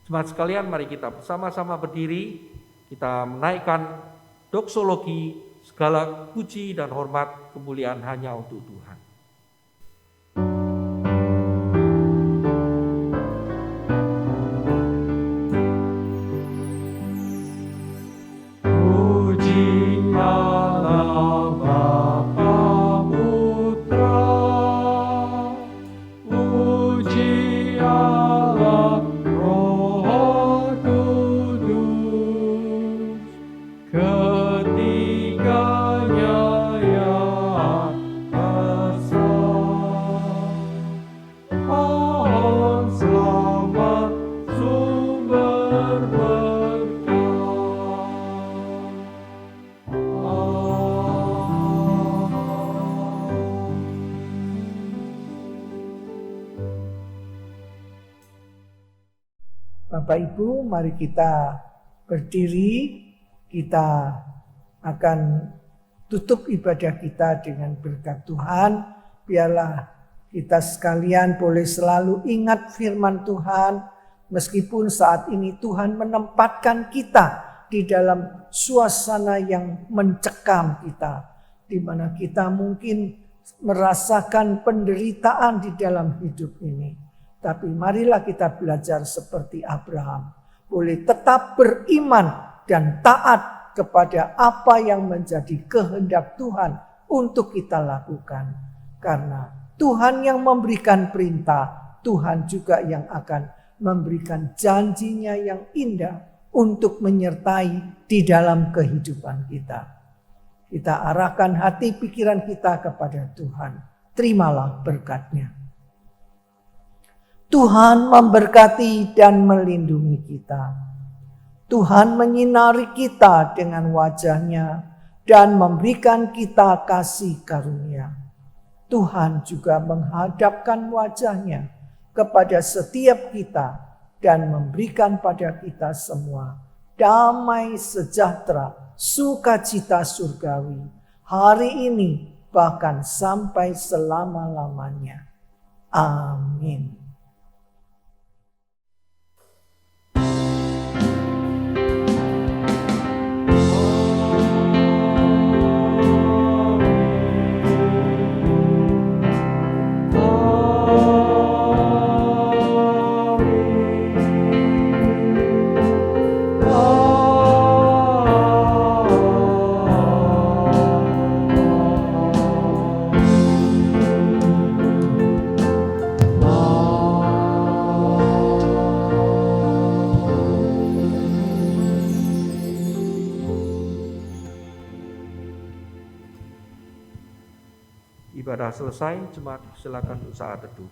Jemaat sekalian, mari kita bersama-sama berdiri. Kita menaikkan doksologi, segala puji dan hormat kemuliaan hanya untuk Tuhan. Bapak Ibu, mari kita berdiri, kita akan tutup ibadah kita dengan berkat Tuhan. Biarlah kita sekalian boleh selalu ingat firman Tuhan, meskipun saat ini Tuhan menempatkan kita di dalam suasana yang mencekam kita, di mana kita mungkin merasakan penderitaan di dalam hidup ini. Tapi marilah kita belajar seperti Abraham, boleh tetap beriman dan taat kepada apa yang menjadi kehendak Tuhan untuk kita lakukan. Karena Tuhan yang memberikan perintah, Tuhan juga yang akan memberikan janjinya yang indah untuk menyertai di dalam kehidupan kita. Kita arahkan hati pikiran kita kepada Tuhan. Terimalah berkat-Nya. Tuhan memberkati dan melindungi kita. Tuhan menyinari kita dengan wajah-Nya dan memberikan kita kasih karunia. Tuhan juga menghadapkan wajah-Nya kepada setiap kita dan memberikan pada kita semua damai sejahtera, sukacita surgawi hari ini bahkan sampai selama-lamanya. Amin. Ibadah selesai, jemaat silakan untuk saat teduh.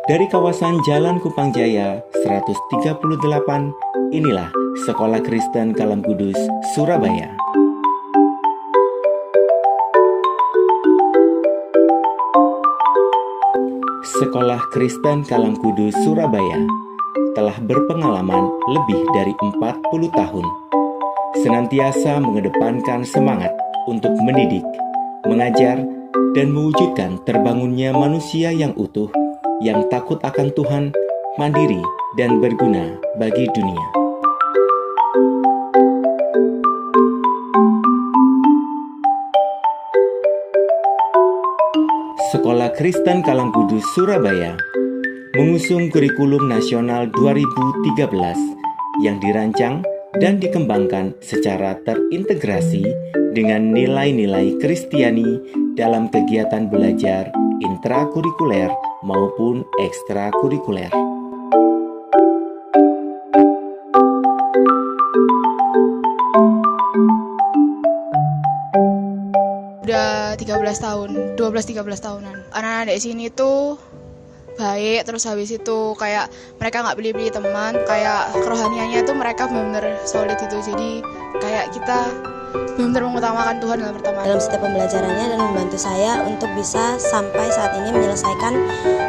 Dari kawasan Jalan Kupang Jaya 138, inilah Sekolah Kristen Kalam Kudus, Surabaya. Sekolah Kristen Kalam Kudus, Surabaya telah berpengalaman lebih dari 40 tahun. Senantiasa mengedepankan semangat untuk mendidik, mengajar, dan mewujudkan terbangunnya manusia yang utuh, yang takut akan Tuhan, mandiri, dan berguna bagi dunia. Sekolah Kristen Kalangkudus Surabaya mengusung kurikulum nasional 2013 yang dirancang dan dikembangkan secara terintegrasi dengan nilai-nilai Kristiani dalam kegiatan belajar intrakurikuler maupun ekstrakurikuler. Udah 13 tahun, 12-13 tahunan. Anak-anak di sini tuh baik, terus habis itu kayak mereka nggak pilih-pilih teman, kayak kerohaniannya tuh mereka benar-benar solid itu. Jadi kayak kita benar-benar mengutamakan Tuhan dalam pertemanan. Dalam setiap pembelajarannya dan membantu saya untuk bisa sampai saat ini menyelesaikan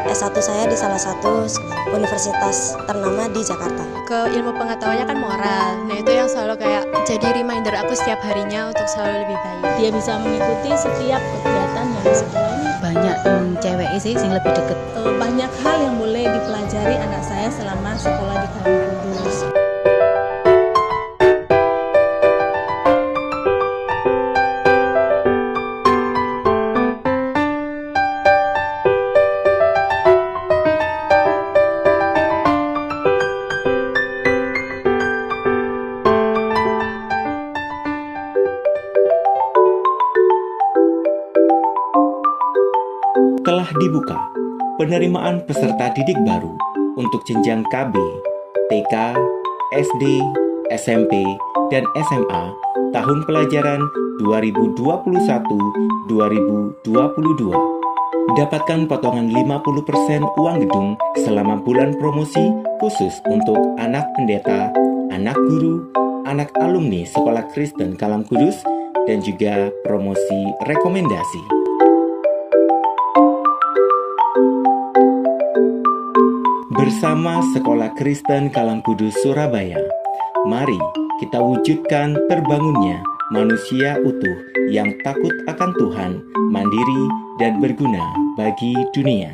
S1 saya di salah satu universitas ternama di Jakarta. Ke ilmu pengetahuannya kan moral. Nah itu yang selalu kayak jadi reminder aku setiap harinya untuk selalu lebih baik. Dia bisa mengikuti setiap kegiatan yang di sekolah ini. Banyak cewek sih yang lebih deket. Banyak hal yang boleh dipelajari anak saya selama sekolah di Kalangkudus. Telah dibuka penerimaan peserta didik baru untuk jenjang KB, TK, SD, SMP, dan SMA tahun pelajaran 2021-2022. Dapatkan potongan 50% uang gedung selama bulan promosi khusus untuk anak pendeta, anak guru, anak alumni Sekolah Kristen Kalangkudus, dan juga promosi rekomendasi. Bersama Sekolah Kristen Kalangkudus Surabaya, mari kita wujudkan terbangunnya manusia utuh yang takut akan Tuhan, mandiri, dan berguna bagi dunia.